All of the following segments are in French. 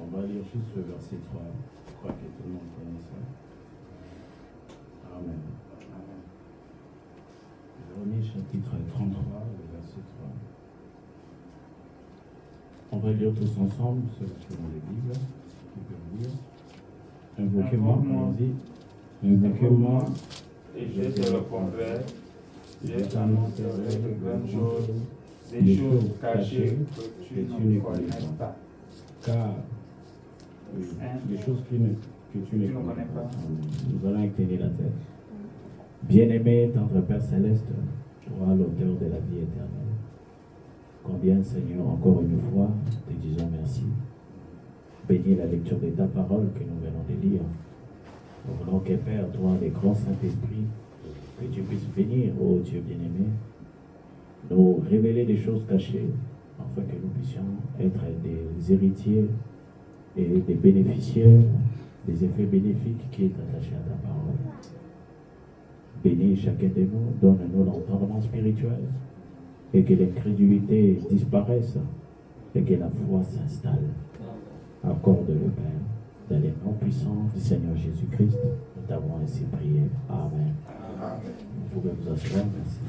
On va lire juste le verset 3. Je crois que tout le monde connaît ça. Amen. Jérémie chapitre 33, le verset 3. On va lire tous ensemble, ceux qui ont les Bibles, qui peuvent lire. Invoquez-moi, allons-y. Invoquez-moi, et je te répondrai. Je t'annoncerai de grandes choses, des choses cachées que tu ne connais pas. Car des choses que tu ne connais pas. Nous allons incliner la tête. Bien-aimé, tendre Père Céleste, toi, l'auteur de la vie éternelle, combien, Seigneur, encore une fois, te disons merci. Bénis la lecture de ta parole que nous venons de lire. Nous voulons que, Père, toi, le grand Saint-Esprit, que tu puisses venir, ô Dieu bien-aimé, nous révéler des choses cachées, afin que nous puissions être des héritiers et des bénéficiaires des effets bénéfiques qui est attaché à ta parole. Bénis chacun de nous, donne-nous l'entendement spirituel, et que l'incrédulité disparaisse, et que la foi s'installe. Accorde-le, Père, dans les noms puissants du Seigneur Jésus-Christ. Nous t'avons ainsi prié. Amen. Amen. Vous pouvez vous asseoir, merci.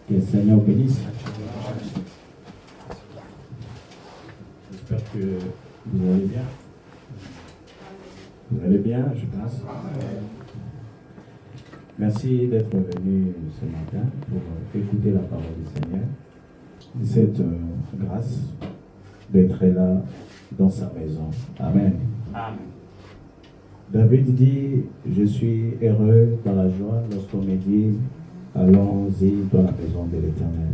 Que le Seigneur bénisse. J'espère que vous allez bien. Vous allez bien, je pense. Merci d'être venu ce matin pour écouter la parole du Seigneur. Cette grâce d'être là dans sa maison. Amen. Amen. David dit, je suis heureux dans la joie lorsqu'on me dit, allons-y dans la maison de l'Éternel.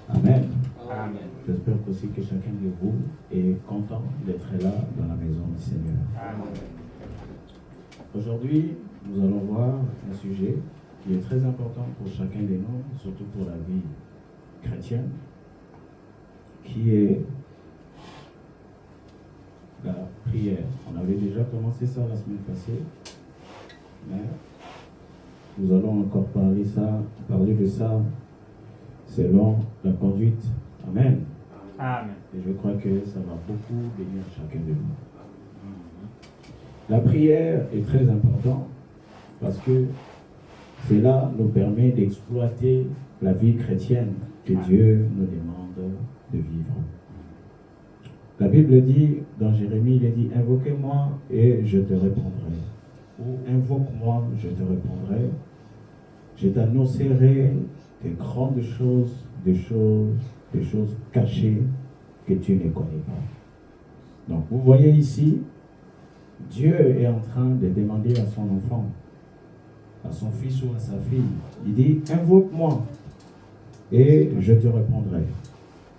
Amen. Amen. J'espère aussi que chacun de vous est content d'être là dans la maison du Seigneur. Amen. Aujourd'hui, nous allons voir un sujet qui est très important pour chacun de nous, surtout pour la vie chrétienne, qui est la prière. On avait déjà commencé ça la semaine passée, mais nous allons encore parler de ça selon la conduite. Amen. Amen. Et je crois que ça va beaucoup bénir chacun de nous. La prière est très importante parce que cela nous permet d'exploiter la vie chrétienne que Dieu nous demande de vivre. La Bible dit, dans Jérémie, il dit, invoquez-moi et je te répondrai. Ou invoque-moi, je te répondrai. Je t'annoncerai des grandes choses, des choses cachées que tu ne connais pas. Donc, vous voyez ici, Dieu est en train de demander à son enfant, à son fils ou à sa fille, il dit, invoque-moi et je te répondrai.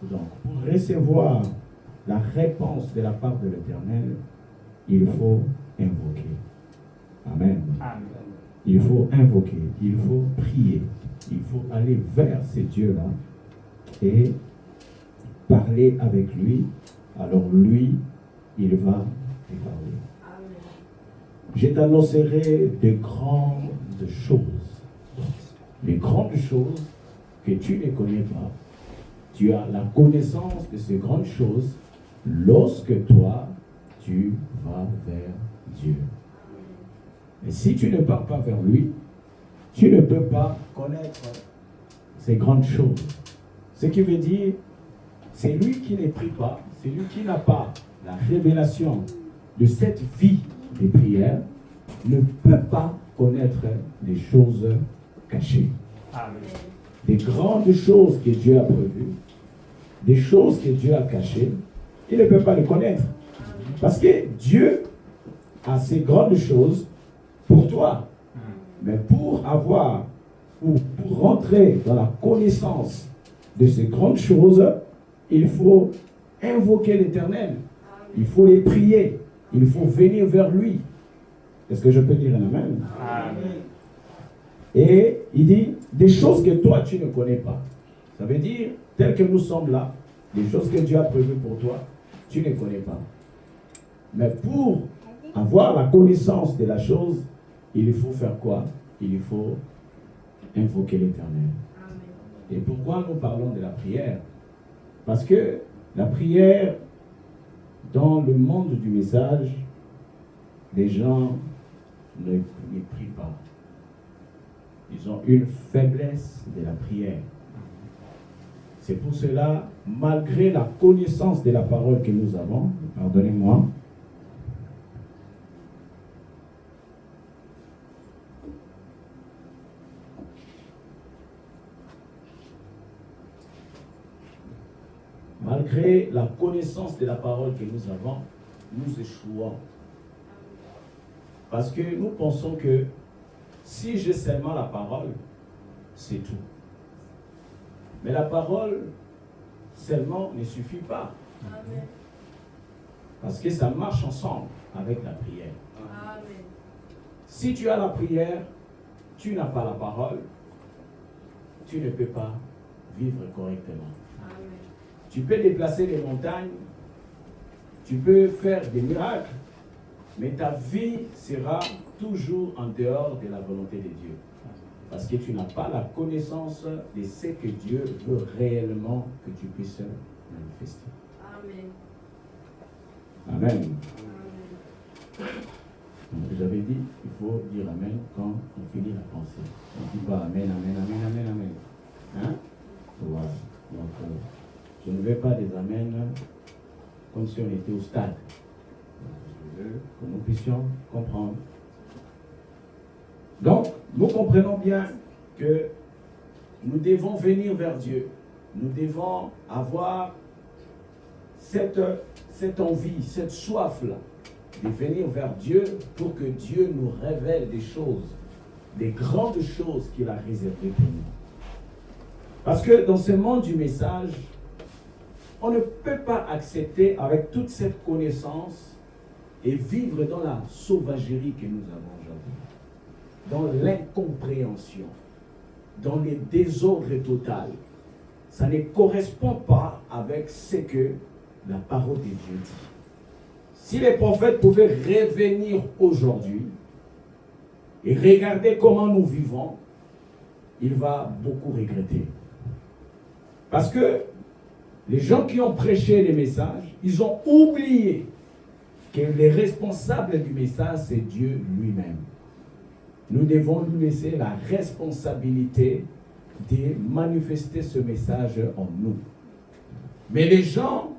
Donc, pour recevoir la réponse de la part de l'Éternel, il faut invoquer. Amen. Amen. Il faut invoquer, il faut prier, il faut aller vers ce Dieu-là et parler avec lui. Alors lui, il va te parler. Je t'annoncerai de grandes choses. Les grandes choses que tu ne connais pas. Tu as la connaissance de ces grandes choses lorsque toi, tu vas vers Dieu. Et si tu ne pars pas vers lui, tu ne peux pas connaître ces grandes choses. Ce qui veut dire, c'est lui qui ne prie pas, c'est lui qui n'a pas la révélation de cette vie de prière, ne peut pas connaître des choses cachées. Amen. Des grandes choses que Dieu a prévues, des choses que Dieu a cachées, il ne peut pas les connaître. Parce que Dieu a ces grandes choses pour toi. Mais pour avoir ou pour rentrer dans la connaissance de ces grandes choses, il faut invoquer l'Éternel. Il faut les prier. Il faut venir vers lui. Est-ce que je peux dire un amen? Amen. Et il dit des choses que toi tu ne connais pas. Ça veut dire, tel que nous sommes là, des choses que Dieu a prévues pour toi, tu ne connais pas. Mais pour avoir la connaissance de la chose, il faut faire quoi? Il faut invoquer l'Éternel. Et pourquoi nous parlons de la prière? Parce que la prière, dans le monde du message, les gens ne prient pas. Ils ont une faiblesse de la prière. C'est pour cela, malgré la connaissance de la parole que nous avons, pardonnez-moi, malgré la connaissance de la parole que nous avons, nous échouons. Parce que nous pensons que si j'ai seulement la parole, c'est tout. Mais la parole seulement ne suffit pas. Amen. Parce que ça marche ensemble avec la prière. Amen. Si tu as la prière, tu n'as pas la parole, tu ne peux pas vivre correctement. Amen. Tu peux déplacer les montagnes, tu peux faire des miracles, mais ta vie sera toujours en dehors de la volonté de Dieu. Parce que tu n'as pas la connaissance de ce que Dieu veut réellement que tu puisses manifester. Amen. Amen. Amen. J'avais dit, il faut dire Amen quand on finit la pensée. On ne dit pas Amen, Amen, Amen, Amen, Amen. Hein? Voilà. Donc, je ne veux pas des Amen comme si on était au stade. Je veux que nous puissions comprendre. Donc, nous comprenons bien que nous devons venir vers Dieu. Nous devons avoir cette envie, cette soif-là, de venir vers Dieu pour que Dieu nous révèle des choses, des grandes choses qu'il a réservées pour nous. Parce que dans ce monde du message, on ne peut pas accepter avec toute cette connaissance et vivre dans la sauvagerie que nous avons aujourd'hui. Dans l'incompréhension, dans le désordre total. Ça ne correspond pas avec ce que la parole de Dieu dit. Si les prophètes pouvaient revenir aujourd'hui et regarder comment nous vivons, il va beaucoup regretter. Parce que les gens qui ont prêché les messages, ils ont oublié que les responsables du message, c'est Dieu lui-même. Nous devons lui laisser la responsabilité de manifester ce message en nous. Mais les gens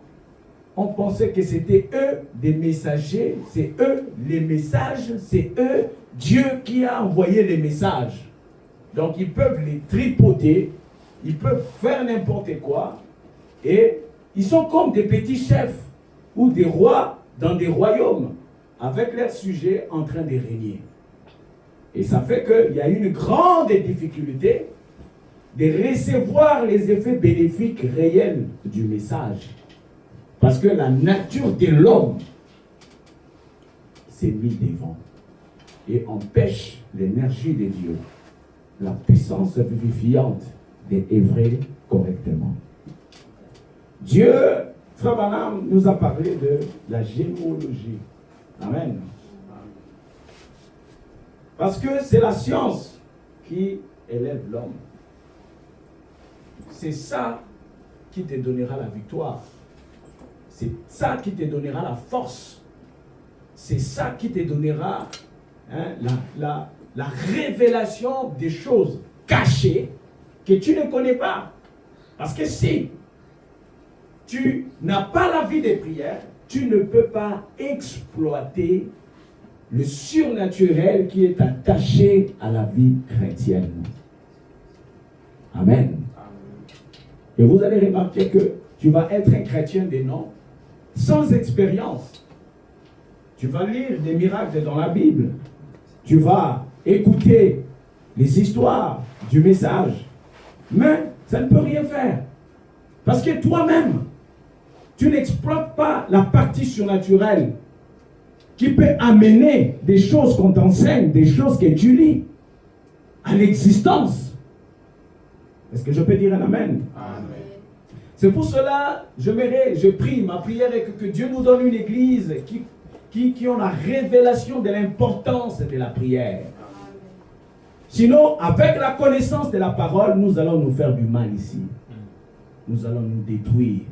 ont pensé que c'était eux des messagers, c'est eux les messages, c'est eux Dieu qui a envoyé les messages. Donc ils peuvent les tripoter, ils peuvent faire n'importe quoi, et ils sont comme des petits chefs ou des rois dans des royaumes, avec leurs sujets en train de régner. Et ça fait qu'il y a une grande difficulté de recevoir les effets bénéfiques réels du message. Parce que la nature de l'homme s'est mise devant et empêche l'énergie de Dieu, la puissance vivifiante d'œuvrer correctement. Dieu, Frère Branham, nous a parlé de la généalogie. Amen. Parce que c'est la science qui élève l'homme. C'est ça qui te donnera la victoire. C'est ça qui te donnera la force. C'est ça qui te donnera la révélation des choses cachées que tu ne connais pas. Parce que si tu n'as pas la vie des prières, tu ne peux pas exploiter le surnaturel qui est attaché à la vie chrétienne. Amen. Et vous allez remarquer que tu vas être un chrétien de nom, sans expérience. Tu vas lire des miracles dans la Bible. Tu vas écouter les histoires du message. Mais ça ne peut rien faire. Parce que toi-même, tu n'exploites pas la partie surnaturelle qui peut amener des choses qu'on t'enseigne, des choses que tu lis, à l'existence. Est-ce que je peux dire un amen? Amen. C'est pour cela, je prie, ma prière est que Dieu nous donne une église qui ont la révélation de l'importance de la prière. Amen. Sinon, avec la connaissance de la parole, nous allons nous faire du mal ici. Nous allons nous détruire.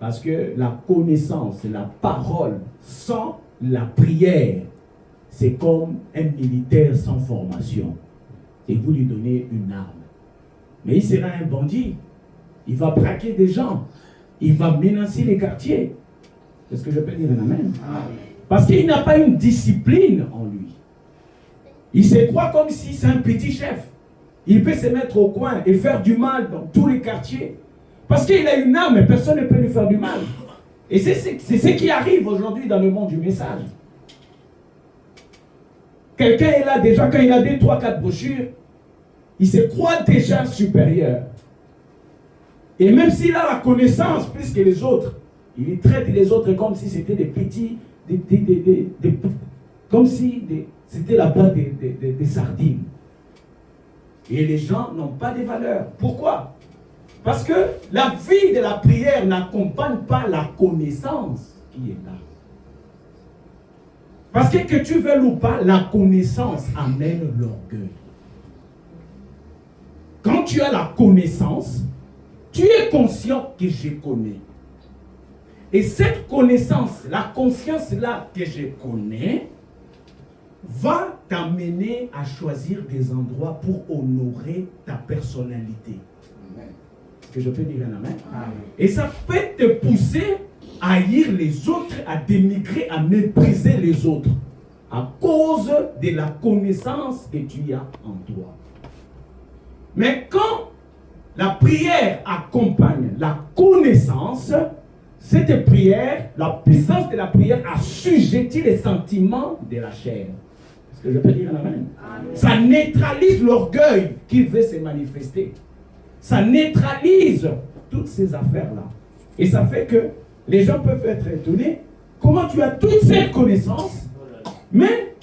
Parce que la connaissance, la parole, sans la prière, c'est comme un militaire sans formation. Et vous lui donnez une arme. Mais il sera un bandit. Il va braquer des gens. Il va menacer les quartiers. Est-ce que je peux dire un amen? Parce qu'il n'a pas une discipline en lui. Il se croit comme si c'est un petit chef. Il peut se mettre au coin et faire du mal dans tous les quartiers. Parce qu'il a une arme et personne ne peut lui faire du mal. Et c'est ce qui arrive aujourd'hui dans le monde du message. Quelqu'un est là déjà, quand il a 2, 3, 4 brochures, il se croit déjà supérieur. Et même s'il a la connaissance plus que les autres, il traite les autres comme si c'était des petits, comme si c'était la boîte des sardines. Et les gens n'ont pas de valeur. Pourquoi? Parce que la vie de la prière n'accompagne pas la connaissance qui est là. Parce que tu veuilles ou pas, la connaissance amène l'orgueil. Quand tu as la connaissance, tu es conscient que je connais. Et cette connaissance, la conscience-là que je connais, va t'amener à choisir des endroits pour honorer ta personnalité. Amen. Est-ce que je peux dire un amen? Amen. Et ça peut te pousser à haïr les autres, à dénigrer, à mépriser les autres, à cause de la connaissance que tu as en toi. Mais quand la prière accompagne la connaissance, cette prière, la puissance de la prière assujettit les sentiments de la chair. Est-ce que je peux dire un amen? Amen. Ça neutralise l'orgueil qui veut se manifester. Ça neutralise toutes ces affaires-là. Et ça fait que les gens peuvent être étonnés. Comment tu as toute cette connaissance, mais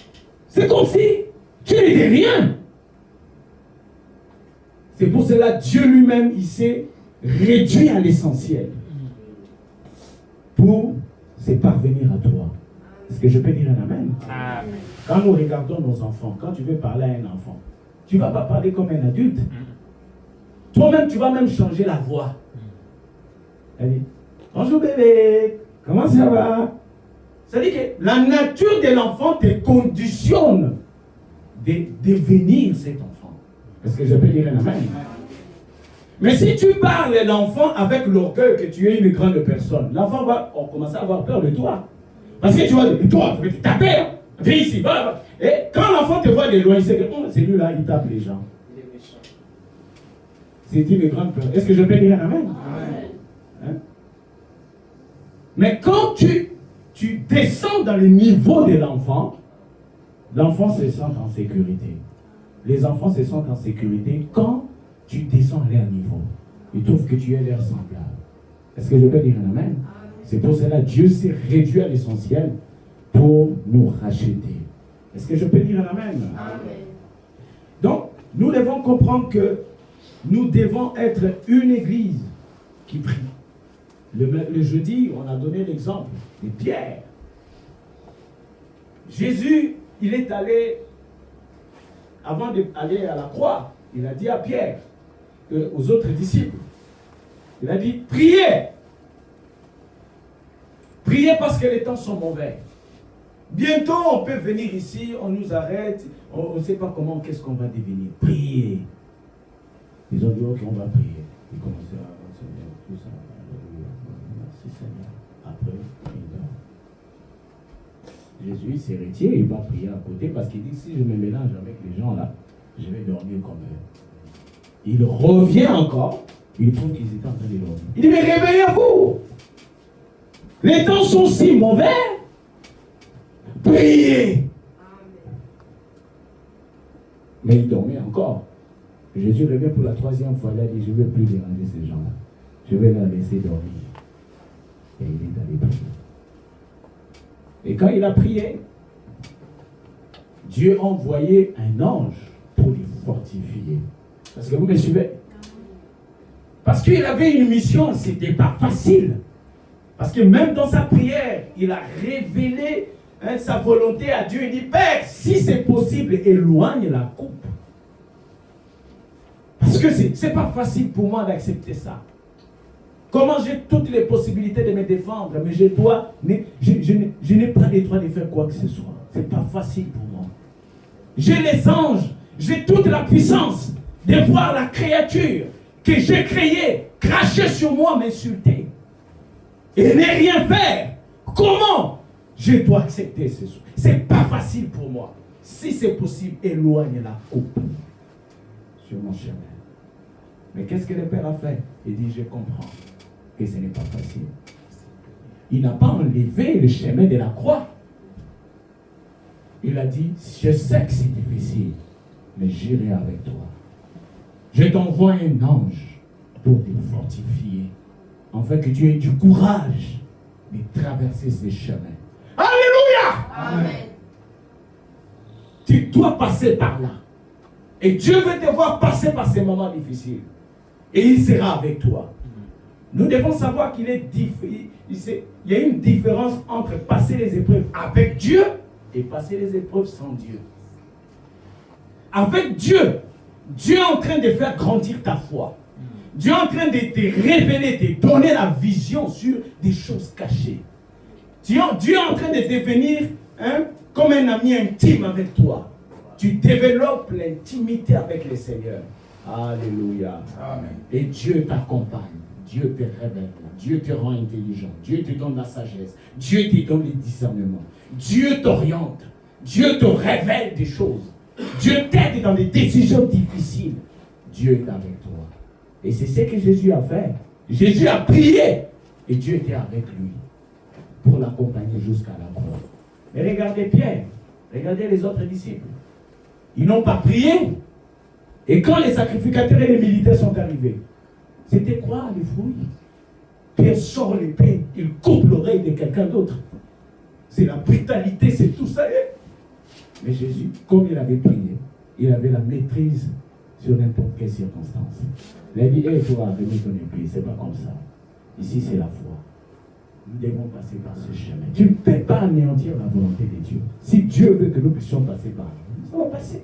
c'est comme si tu n'étais rien. C'est pour cela que Dieu lui-même, il s'est réduit à l'essentiel pour se parvenir à toi. Est-ce que je peux dire un amen? Amen. Quand nous regardons nos enfants, quand tu veux parler à un enfant, tu ne vas pas parler comme un adulte. Toi-même, tu vas même changer la voix. Elle dit, bonjour bébé, comment ça va? C'est-à-dire que la nature de l'enfant te conditionne de devenir cet enfant. Est-ce que je peux dire un amen? Mais si tu parles à l'enfant avec l'orgueil que tu es une grande personne, l'enfant va commencer à avoir peur de toi. Parce que tu vois, toi, tu tapes, viens ici, va. Et quand l'enfant te voit de loin, il sait que c'est lui-là, il tape les gens. Il est méchant. C'est une grande peur. Est-ce que je peux dire un amen? Amen. Hein? Mais quand tu descends dans le niveau de l'enfant se sent en sécurité. Les enfants se sentent en sécurité quand tu descends à leur niveau. Ils trouvent que tu es leur semblable. Est-ce que je peux dire un amen? C'est pour cela que Dieu s'est réduit à l'essentiel pour nous racheter. Est-ce que je peux dire un amen? Amen. Donc, nous devons comprendre que nous devons être une église qui prie. Le jeudi, on a donné l'exemple de Pierre. Jésus, il est allé, avant d'aller à la croix, il a dit à Pierre, aux autres disciples, il a dit, priez. Priez parce que les temps sont mauvais. Bientôt, on peut venir ici, on nous arrête, on ne sait pas comment, qu'est-ce qu'on va devenir. Priez. Ils ont dit, ok, on va prier. Ils commençaient à avancer, tout ça. Merci Seigneur. Après, il dort. Jésus s'est retiré, il va prier à côté parce qu'il dit, si je me mélange avec les gens là, je vais dormir comme eux. Il revient encore, il trouve qu'ils étaient en train de dormir. Il dit, mais réveillez-vous. Les temps sont si mauvais. Priez. Mais il dormait encore. Jésus revient pour la 3e fois. Il a dit, je ne veux plus déranger ces gens-là. Je vais les laisser dormir. Et il est allé prier. Et quand il a prié, Dieu a envoyé un ange pour les fortifier. Parce que vous me suivez? Parce qu'il avait une mission, ce n'était pas facile. Parce que même dans sa prière, il a révélé sa volonté à Dieu. Il dit, Père, si c'est possible, éloigne la coupe. Parce que ce n'est pas facile pour moi d'accepter ça. Comment j'ai toutes les possibilités de me défendre, mais je n'ai pas le droit de faire quoi que ce soit. Ce n'est pas facile pour moi. J'ai les anges, j'ai toute la puissance de voir la créature que j'ai créée cracher sur moi, m'insulter et ne rien faire. Comment je dois accepter ce soir? Ce n'est pas facile pour moi. Si c'est possible, éloigne la coupe sur mon chemin. Mais qu'est-ce que le Père a fait? Il dit, je comprends que ce n'est pas facile. Il n'a pas enlevé le chemin de la croix. Il a dit, je sais que c'est difficile, mais j'irai avec toi. Je t'envoie un ange pour te fortifier, afin que tu aies du courage de traverser ces chemins. Alléluia! Amen. Tu dois passer par là. Et Dieu veut te voir passer par ces moments difficiles. Et il sera avec toi. Nous devons savoir qu'il y a une différence entre passer les épreuves avec Dieu et passer les épreuves sans Dieu. Avec Dieu, Dieu est en train de faire grandir ta foi. Dieu est en train de te révéler, de te donner la vision sur des choses cachées. Dieu est en train de devenir comme un ami intime avec toi. Tu développes l'intimité avec le Seigneur. Alléluia. Amen. Et Dieu t'accompagne. Dieu te révèle. Dieu te rend intelligent. Dieu te donne la sagesse. Dieu te donne le discernement. Dieu t'oriente. Dieu te révèle des choses. Dieu t'aide dans des décisions difficiles. Dieu est avec toi. Et c'est ce que Jésus a fait. Jésus a prié. Et Dieu était avec lui pour l'accompagner jusqu'à la croix. Mais regardez Pierre. Regardez les autres disciples. Ils n'ont pas prié. Et quand les sacrificateurs et les militaires sont arrivés, c'était quoi les fruits? Pierre sort l'épée, il coupe l'oreille de quelqu'un d'autre. C'est la brutalité, c'est tout ça. Mais Jésus, comme il avait prié, il avait la maîtrise sur n'importe quelle circonstance. Il a dit, toi, remets ton épée, c'est pas comme ça. Ici, c'est la foi. Nous devons passer par ce chemin. Tu ne peux pas anéantir la volonté de Dieu. Si Dieu veut que nous puissions passer par là, ça va passer.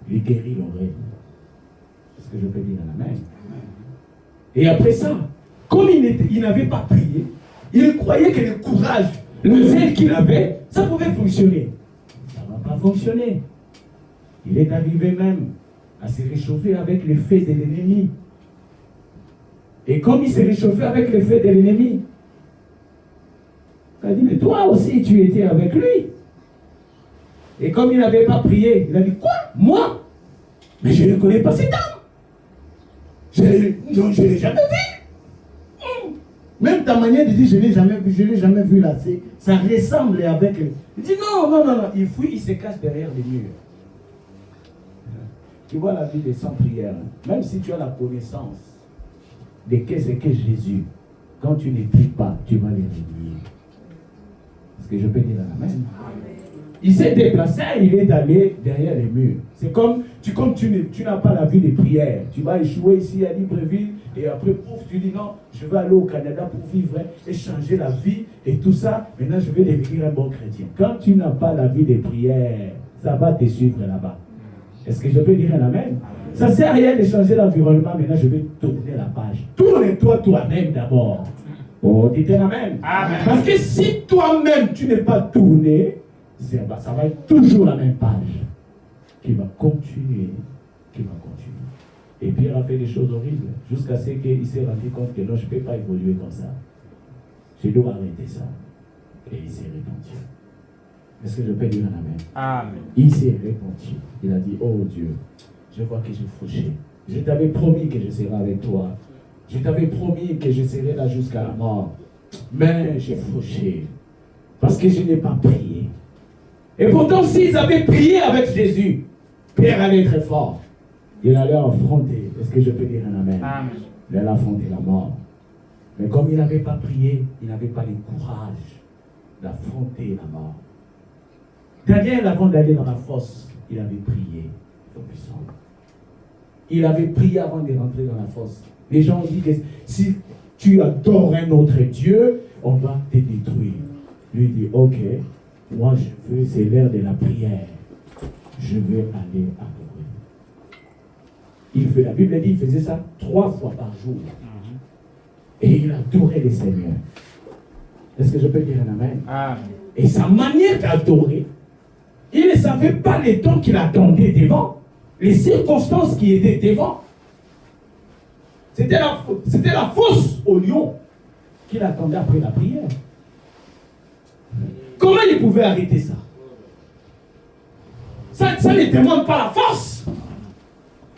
Il guérit l'oreille. C'est ce que je peux dire à la main. Et après ça, comme il n'avait pas prié, il croyait que le courage, le zèle qu'il avait, ça pouvait fonctionner. Ça ne va pas fonctionner. Il est arrivé même à se réchauffer avec le feu de l'ennemi. Et comme il s'est réchauffé avec le feu de l'ennemi, il a dit, mais toi aussi tu étais avec lui. Et comme il n'avait pas prié, il a dit, quoi? Moi? Mais je ne connais pas cet homme. Je ne l'ai jamais vu. Même ta manière de dire, je ne l'ai jamais vu là, ça ressemble avec... Il dit, non. Il fuit, il se cache derrière les murs. Tu vois la vie des sans prière. Même si tu as la connaissance de qu'est-ce que Jésus, quand tu ne pries pas, tu vas les renier. Est-ce que je peux dire amen? Il s'est déplacé, il est allé derrière les murs. C'est comme tu n'as pas la vie de prière. Tu vas échouer ici à Libreville et après, pouf, tu dis non, je vais aller au Canada pour vivre et changer la vie et tout ça. Maintenant, je vais devenir un bon chrétien. Quand tu n'as pas la vie de prière, ça va te suivre là-bas. Est-ce que je peux dire un amen? Ça ne sert à rien de changer l'environnement. Maintenant, je vais tourner la page. Tourne-toi toi-même d'abord. Oh, dites un amen. Amen. Parce que si toi-même, tu n'es pas tourné, ça va être toujours la même page qui va continuer. Et Pierre a fait des choses horribles jusqu'à ce qu'il s'est rendu compte que non, je ne peux pas évoluer comme ça. Je dois arrêter ça. Et il s'est repenti. Est-ce que je peux dire un amen? Amen. Il s'est repenti. Il a dit, oh Dieu, je vois que j'ai fauché. Je t'avais promis que je serais avec toi. Je t'avais promis que je serais là jusqu'à la mort. Mais j'ai fauché. Parce que je n'ai pas prié. Et pourtant, s'ils avaient prié avec Jésus, Pierre allait être fort. Il allait affronter. Est-ce que je peux dire un amen? Amen. Il allait affronter la mort. Mais comme il n'avait pas prié, il n'avait pas le courage d'affronter la mort. Daniel, avant d'aller dans la fosse, il avait prié. Il avait prié avant de rentrer dans la fosse. Les gens ont dit que si tu adores un autre Dieu, on va te détruire. Lui dit, ok, moi je veux, c'est l'heure de la prière. Je veux aller adorer. La Bible dit qu'il faisait ça 3 fois par jour. Et il adorait le Seigneur. Est-ce que je peux dire un amen? Amen. Et sa manière d'adorer, il ne savait pas les temps qu'il attendait devant, les circonstances qui étaient devant. C'était la fosse au lion qu'il attendait après la prière. Comment il pouvait arrêter ça? Ça ne demande pas la force.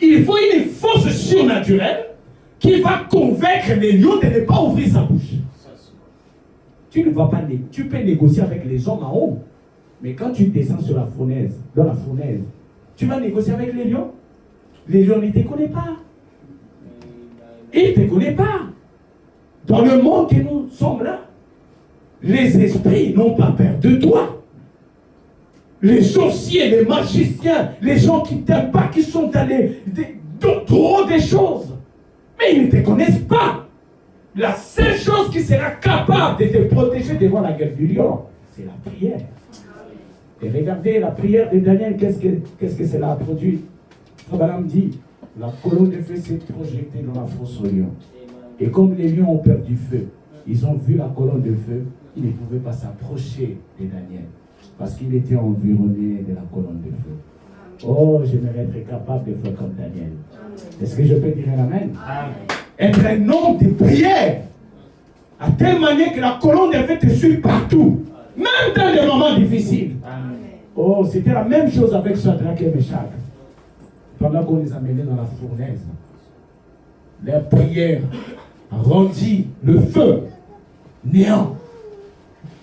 Il faut une force surnaturelle qui va convaincre les lions de ne pas ouvrir sa bouche. Tu ne vas pas, tu peux négocier avec les hommes en haut, mais quand tu descends sur la fournaise, dans la fournaise, tu vas négocier avec les lions. Les lions ne te connaissent pas. Ils ne te connaissent pas. Dans le monde que nous sommes là, les esprits n'ont pas peur de toi. Les sorciers, les magiciens, les gens qui ne t'aiment pas, qui sont dans trop des choses. Mais ils ne te connaissent pas. La seule chose qui sera capable de te protéger devant la gueule du lion, c'est la prière. Et regardez la prière de Daniel, qu'est-ce que cela a produit? Abraham dit, la colonne de feu s'est projetée dans la fosse au lion. Et comme les lions ont peur du feu, ils ont vu la colonne de feu, ils ne pouvaient pas s'approcher de Daniel. Parce qu'il était environné de la colonne de feu. Oh, j'aimerais être capable de faire comme Daniel. Est-ce que je peux dire un amen? Amen. Être un homme de prière, à telle manière que la colonne de feu te suit partout, même dans les moments difficiles. Amen. Oh, c'était la même chose avec Shadrach et Meshach. Pendant qu'on les amenait dans la fournaise, leur prière rendit le feu néant,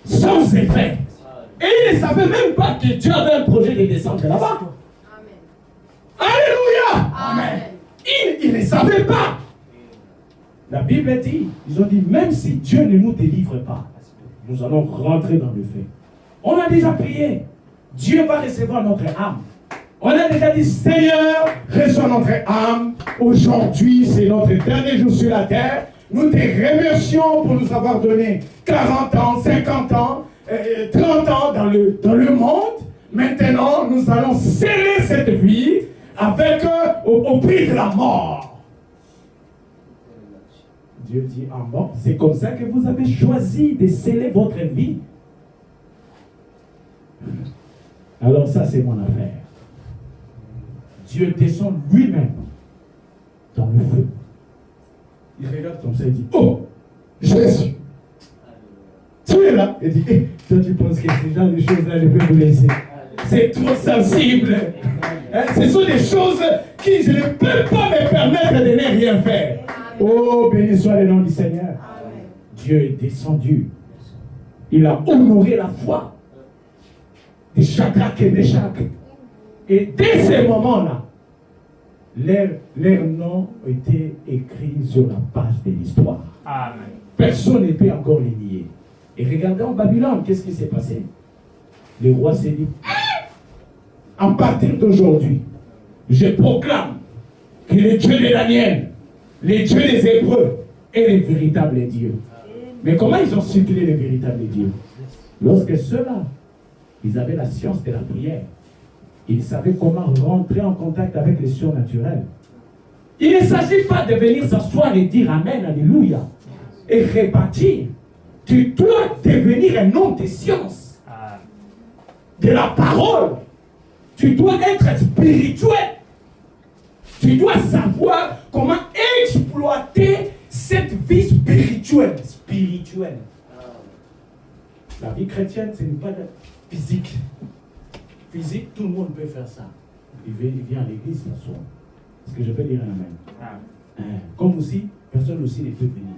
sans effet. Et ils ne savaient même pas que Dieu avait un projet de descendre là-bas. Alléluia. Amen. Ils ne savaient pas. La Bible dit, ils ont dit, même si Dieu ne nous délivre pas, nous allons rentrer dans le feu. On a déjà prié. Dieu va recevoir notre âme. On a déjà dit, Seigneur, reçois notre âme. Aujourd'hui, c'est notre dernier jour sur la terre. Nous te remercions pour nous avoir donné 40 ans, 50 ans, 30 ans dans le monde. Maintenant, nous allons sceller cette vie avec au prix de la mort. Dieu dit en mort, c'est comme ça que vous avez choisi de sceller votre vie. Alors ça, c'est mon affaire. Dieu descend lui-même dans le feu. Il regarde comme ça et dit, oh, Jésus, tu es là. Il dit, hey, toi tu penses que ces genre de choses-là, je peux vous laisser. C'est trop sensible. Hein? Ce sont des choses qui je ne peux pas me permettre de ne rien faire. Oh, béni soit le nom du Seigneur. Amen. Dieu est descendu. Il a honoré la foi de Shadrach et Meshach. Et dès ces moments-là, leurs noms étaient écrits sur la page de l'histoire. Amen. Personne ne peut encore les nier. Et regardez en Babylone, qu'est-ce qui s'est passé? Le roi s'est dit, à partir d'aujourd'hui, je proclame que le Dieu de Daniel, les dieux des Hébreux est le véritable Dieu. Mais comment ils ont su qu'il est le véritable Dieu? Lorsque ceux-là, ils avaient la science de la prière, ils savaient comment rentrer en contact avec les surnaturels. Il ne s'agit pas de venir s'asseoir et dire Amen, Alléluia, et répartir. Tu dois devenir un homme de science, de la parole. Tu dois être spirituel. Tu dois savoir comment exploiter cette vie spirituelle. La vie chrétienne, ce n'est pas physique. Physique, tout le monde peut faire ça. Il vient à l'église s'asseoir. Est-ce que je peux dire un amen? Comme aussi, personne aussi ne peut venir.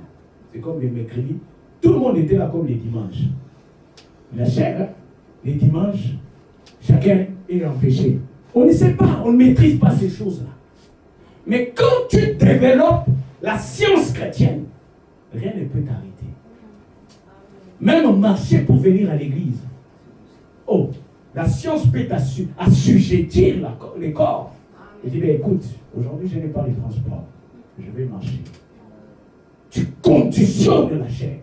C'est comme les mercredis. Tout le monde était là comme les dimanches. La chair, les dimanches, chacun est empêché. On ne sait pas, on ne maîtrise pas ces choses-là. Mais quand tu développes la science chrétienne, rien ne peut t'arrêter. Même marcher pour venir à l'église. Oh, la science peut assujettir les corps. Et dit, écoute, aujourd'hui je n'ai pas les transports. Je vais marcher. Tu conditionnes la chair.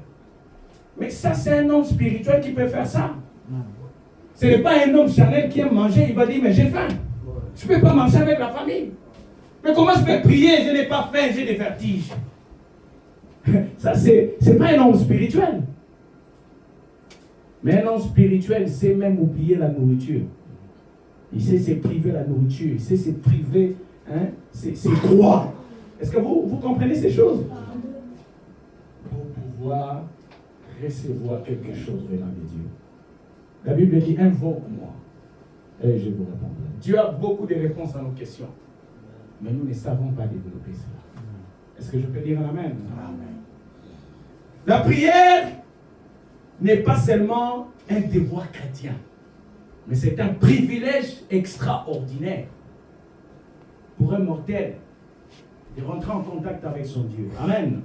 Mais ça, c'est un homme spirituel qui peut faire ça. Ce n'est pas un homme charnel qui aime manger. Il va dire, mais j'ai faim. Je ne peux pas marcher avec la famille. Mais comment je peux prier? Je n'ai pas faim, j'ai des vertiges. Ça, c'est pas un homme spirituel. Mais un homme spirituel sait même oublier la nourriture. Il sait se priver la nourriture. Il sait se priver ses droits. Est-ce que vous comprenez ces choses? Pour pouvoir recevoir quelque chose venant de Dieu. La Bible dit, invoque-moi et je vous répondrai. Dieu a beaucoup de réponses à nos questions. Mais nous ne savons pas développer cela. Est-ce que je peux dire un amen? Amen. La prière n'est pas seulement un devoir chrétien, mais c'est un privilège extraordinaire pour un mortel de rentrer en contact avec son Dieu. Amen.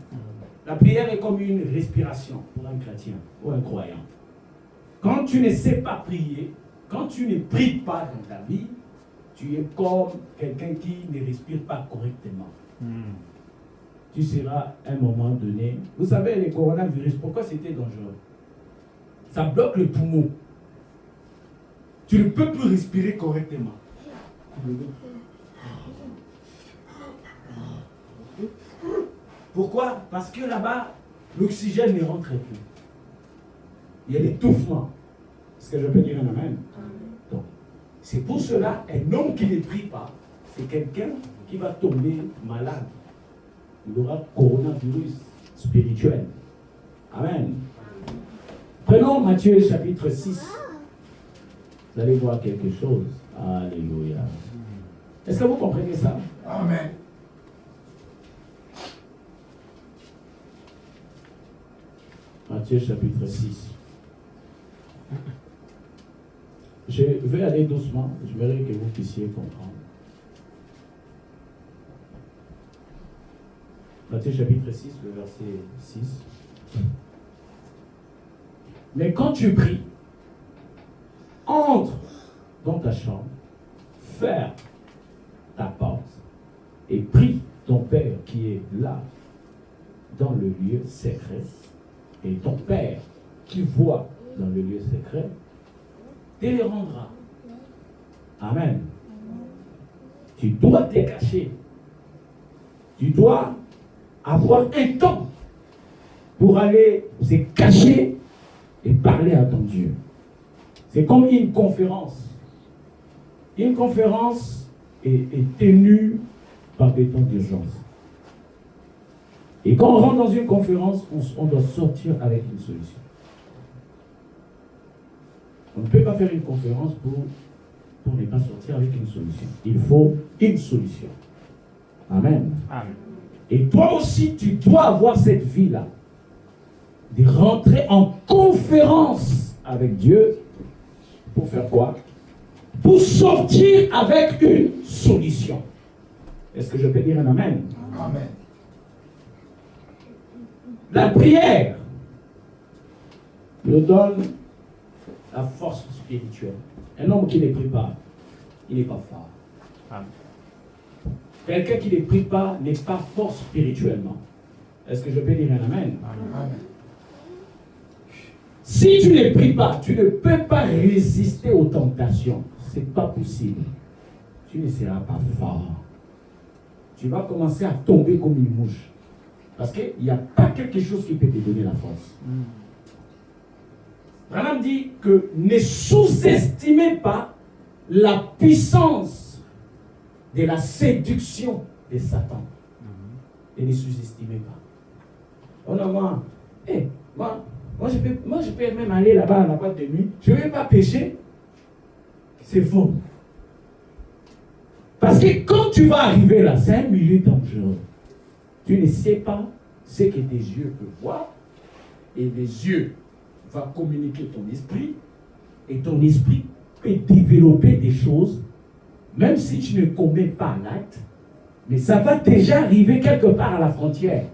La prière est comme une respiration pour un chrétien ou un croyant. Quand tu ne sais pas prier, quand tu ne pries pas dans ta vie, tu es comme quelqu'un qui ne respire pas correctement. Tu seras à un moment donné. Vous savez, le coronavirus, pourquoi c'était dangereux? Ça bloque le poumon. Tu ne peux plus respirer correctement. Pourquoi? Parce que là-bas, l'oxygène ne rentre plus. Il y a l'étouffement. Est-ce que je peux dire un amen? Donc, c'est pour cela, un homme qui ne prie pas, c'est quelqu'un qui va tomber malade. Il aura coronavirus spirituel. Amen. Prenons Matthieu chapitre 6. Vous allez voir quelque chose. Alléluia. Est-ce que vous comprenez ça? Amen. Matthieu chapitre 6. Je vais aller doucement. J'aimerais que vous puissiez comprendre. Matthieu chapitre 6, le verset 6. Mais quand tu pries, entre dans ta chambre, ferme ta porte et prie ton Père qui est là, dans le lieu secret, et ton Père qui voit dans le lieu secret, te les rendra. Amen. Tu dois te cacher. Tu dois avoir un temps pour aller se cacher et parler à ton Dieu. C'est comme une conférence. Une conférence est tenue par des temps d'urgence. Et quand on rentre dans une conférence, on doit sortir avec une solution. On ne peut pas faire une conférence pour ne pas sortir avec une solution. Il faut une solution. Amen. Amen. Et toi aussi, tu dois avoir cette vie-là. De rentrer en conférence avec Dieu. Pour faire quoi? Pour sortir avec une solution. Est-ce que je peux dire un amen? Amen. La prière nous donne la force spirituelle. Un homme qui ne prie pas, il n'est pas fort. Amen. Quelqu'un qui ne prie pas n'est pas fort spirituellement. Est-ce que je peux dire un amen? Amen. Si tu ne pries pas, tu ne peux pas résister aux tentations. Ce n'est pas possible. Tu ne seras pas fort. Tu vas commencer à tomber comme une mouche. Parce qu'il n'y a pas quelque chose qui peut te donner la force. Branham dit que ne sous-estimez pas la puissance de la séduction de Satan. Et ne sous-estimez pas. Oh non, moi, je peux même aller là-bas à la boîte de nuit. Je ne vais pas pécher. C'est faux. Parce que quand tu vas arriver là, c'est un milieu dangereux. Tu ne sais pas ce que tes yeux peuvent voir. Et les yeux vont communiquer ton esprit. Et ton esprit peut développer des choses, même si tu ne commets pas l'acte. Mais ça va déjà arriver quelque part à la frontière.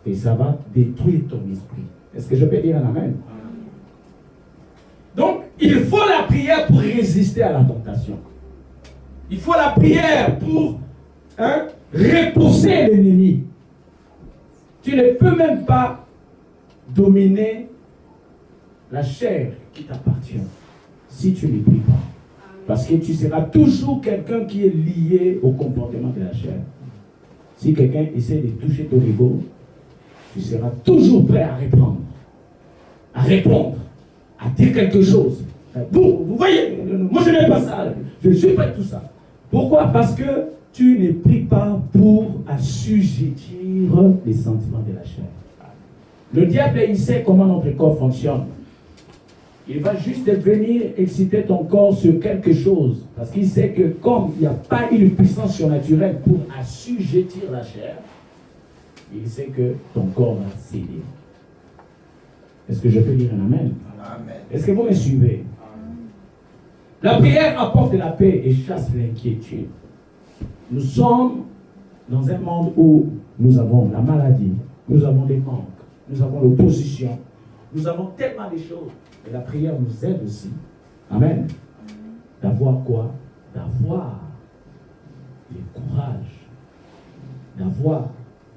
Et ça va détruire ton esprit. Est-ce que je peux dire un amen? Donc, il faut la prière pour résister à la tentation. Il faut la prière pour repousser l'ennemi. Tu ne peux même pas dominer la chair qui t'appartient si tu ne pries pas. Parce que tu seras toujours quelqu'un qui est lié au comportement de la chair. Si quelqu'un essaie de toucher ton ego, tu seras toujours prêt à répondre, à dire quelque chose. Vous voyez, moi je n'aime pas ça, je ne suis pas tout ça. Pourquoi? Parce que tu n'es pris pas pour assujettir les sentiments de la chair. Le diable, il sait comment notre corps fonctionne. Il va juste venir exciter ton corps sur quelque chose. Parce qu'il sait que comme il n'y a pas une puissance surnaturelle pour assujettir la chair, il sait que ton corps va céder. Est-ce que je peux dire un amen? Amen. Est-ce que vous me suivez? Amen. La prière apporte la paix et chasse l'inquiétude. Nous sommes dans un monde où nous avons la maladie, nous avons des manques, nous avons l'opposition, nous avons tellement de choses. Et la prière nous aide aussi. Amen. D'avoir quoi? D'avoir le courage, d'avoir,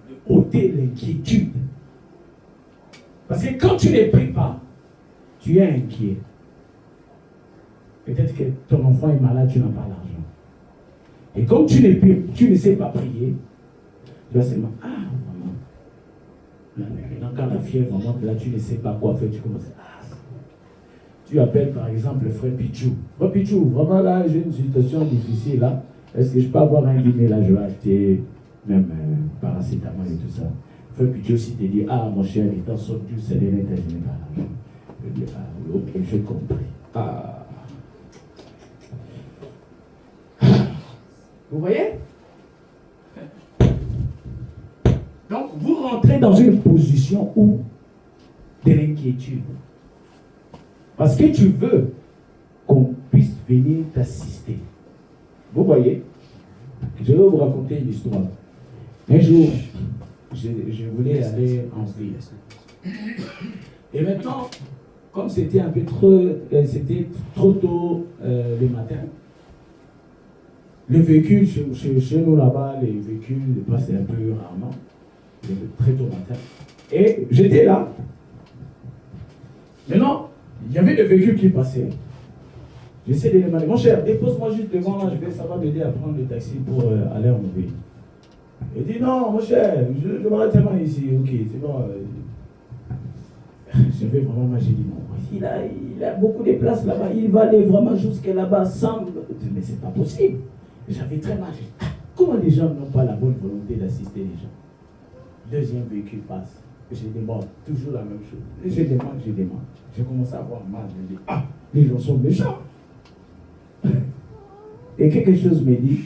de ôter l'inquiétude. Parce que quand tu ne pries pas, tu es inquiet. Peut-être que ton enfant est malade, tu n'as pas l'argent. Et comme tu ne sais pas prier, tu vas seulement, vraiment. Maintenant, quand la fièvre monte, là, tu ne sais pas quoi faire, tu commences à... Tu appelles par exemple le frère Pichou. Frère Pichou, vraiment là, j'ai une situation difficile là. Est-ce que je peux avoir un dîner là? Je vais acheter même paracétamol et tout ça. Frère Pichou aussi te dit, mon cher, étant sorti du salaire, je n'ai pas l'argent. Je dis, ok, j'ai compris. Vous voyez? Donc, vous rentrez dans une position où de l'inquiétude. Parce que tu veux qu'on puisse venir t'assister. Vous voyez? Je vais vous raconter une histoire. Un jour, je voulais aller en ville. Et maintenant, comme c'était un peu c'était trop tôt le matin, le véhicule, chez nous là-bas, les véhicules passent un peu rarement, très tôt le matin. Et j'étais là. Maintenant, il y avait des véhicules qui passaient. J'essaie de les demander. Mon cher, dépose-moi juste devant là, ça va m'aider à prendre le taxi pour aller en ville. Il dit non, mon cher, je m'arrête tellement ici. Ok, c'est bon. J'avais vraiment, j'ai dit non. Il a beaucoup de places là-bas. Il va aller vraiment jusqu'à là-bas sans. Mais c'est pas possible. J'avais très mal. Comment les gens n'ont pas la bonne volonté d'assister les gens? Deuxième véhicule passe. Je demande toujours la même chose. Et je demande. J'ai commencé à avoir mal. Je dis, les gens sont méchants. Et quelque chose me dit,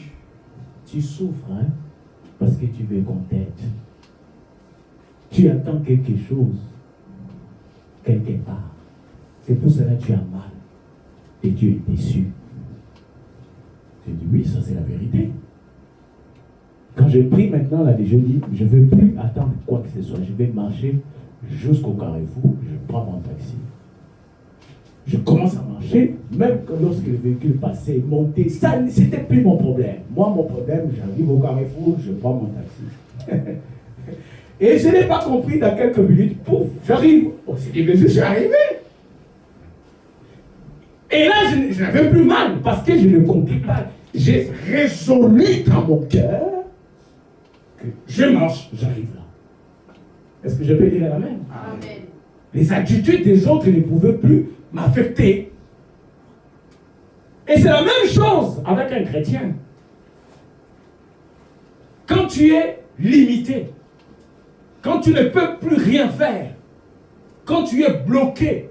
tu souffres, hein, parce que tu veux qu'on t'aide. Tu attends quelque chose, quelque part. C'est pour cela que tu as mal. Et tu es déçu. Je dis, oui, ça c'est la vérité. Quand je prie maintenant, là, je dis, je ne veux plus attendre quoi que ce soit. Je vais marcher jusqu'au carrefour, je prends mon taxi. Je commence à marcher, même que lorsque le véhicule passait, montait, ça, c'était plus mon problème. Moi, mon problème, j'arrive au carrefour, je prends mon taxi. Et je n'ai pas compris dans quelques minutes, pouf, j'arrive. On s'est dit, mais je suis arrivé. Et là, je n'avais plus mal, parce que je ne compris pas. J'ai résolu dans mon cœur que je marche, j'arrive là. Est-ce que je peux dire la même? Amen. Les attitudes des autres ne pouvaient plus m'affecter. Et c'est la même chose avec un chrétien. Quand tu es limité, quand tu ne peux plus rien faire, quand tu es bloqué,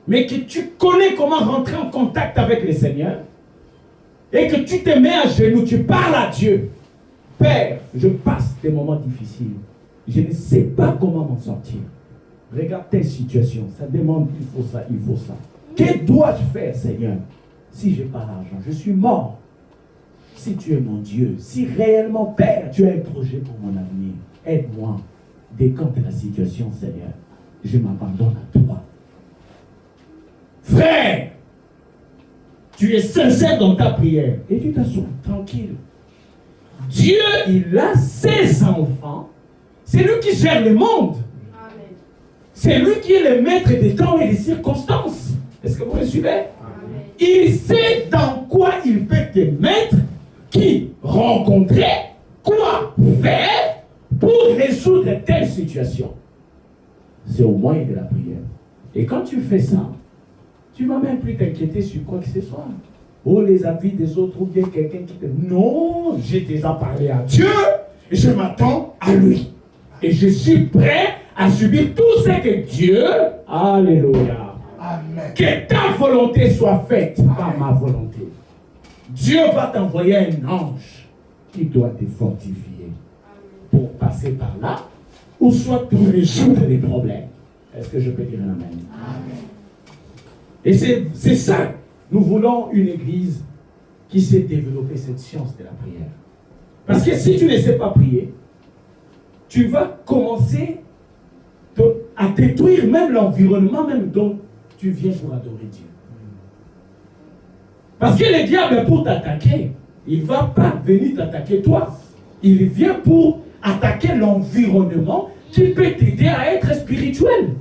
mais que tu connais comment rentrer en contact avec le Seigneur, et que tu te mets à genoux, tu parles à Dieu. Père, je passe des moments difficiles. Je ne sais pas comment m'en sortir. Regarde telle situation, ça demande, il faut ça, il faut ça. Que dois-je faire, Seigneur? Si je n'ai pas l'argent, je suis mort. Si tu es mon Dieu, si réellement, Père, tu as un projet pour mon avenir, aide-moi. Décante la situation, Seigneur. Je m'abandonne à toi. Frère, tu es sincère dans ta prière et tu t'assois tranquille. Dieu, il a ses enfants. C'est lui qui gère le monde. Amen. C'est lui qui est le maître des temps et des circonstances. Est-ce que vous me suivez? Amen. Il sait dans quoi il peut te mettre, qui rencontrer, quoi faire pour résoudre telle situation, c'est au moyen de la prière. Et quand tu fais ça, tu ne vas même plus t'inquiéter sur quoi que ce soit. Oh, les avis des autres, ou bien quelqu'un qui te... Non, j'ai déjà parlé à Dieu, et je m'attends à lui. Et je suis prêt à subir tout ce que Dieu... Alléluia. Amen. Que ta volonté soit faite par ma volonté. Dieu va t'envoyer un ange qui doit te fortifier pour passer par là, ou soit pour résoudre les problèmes. Est-ce que je peux dire un amen? Amen. Et c'est ça. Nous voulons une église qui sait développer cette science de la prière. Parce que si tu ne sais pas prier, tu vas commencer à détruire même l'environnement même dont tu viens pour adorer Dieu. Parce que le diable, pour t'attaquer, il ne va pas venir t'attaquer toi. Il vient pour attaquer l'environnement qui peut t'aider à être spirituel.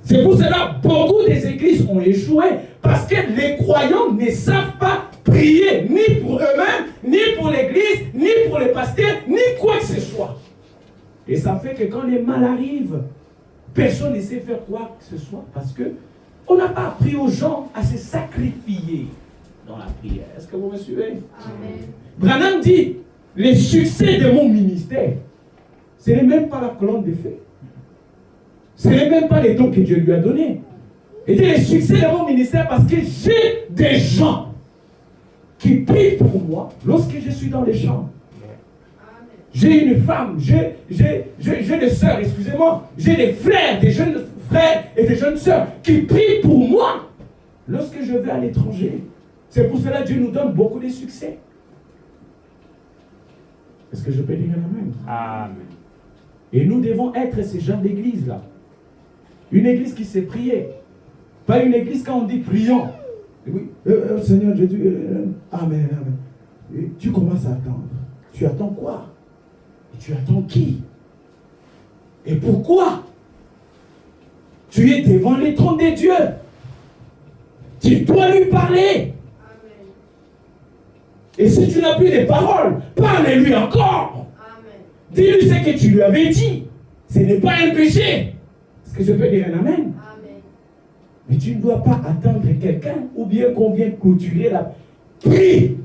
C'est pour cela que beaucoup des églises ont échoué, parce que les croyants ne savent pas prier, ni pour eux-mêmes, ni pour l'église, ni pour les pasteurs, ni quoi que ce soit. Et ça fait que quand les mal arrivent, personne ne sait faire quoi que ce soit, parce que on n'a pas appris aux gens à se sacrifier dans la prière. Est-ce que vous me suivez? Amen. Branham dit, le succès de mon ministère, ce n'est même pas la colonne de feu. Ce n'est même pas les dons que Dieu lui a donnés. Et c'est le succès de mon ministère parce que j'ai des gens qui prient pour moi lorsque je suis dans les champs. J'ai une femme, j'ai des sœurs, excusez-moi, j'ai des frères, des jeunes frères et des jeunes sœurs qui prient pour moi lorsque je vais à l'étranger. C'est pour cela que Dieu nous donne beaucoup de succès. Est-ce que je peux dire un amen? Amen. Et nous devons être ces gens d'église-là. Une église qui sait prier. Pas une église quand on dit prions. Oui, Seigneur Jésus, amen, amen. Et tu commences à attendre. Tu attends quoi? Et tu attends qui? Et pourquoi? Tu es devant les trônes de Dieu. Tu dois lui parler. Amen. Et si tu n'as plus de paroles, parle-lui encore. Amen. Dis-lui ce que tu lui avais dit. Ce n'est pas un péché. Est-ce que je peux dire un amen? Amen. Mais tu ne dois pas attendre quelqu'un ou bien qu'on vienne clôturer la... Prie.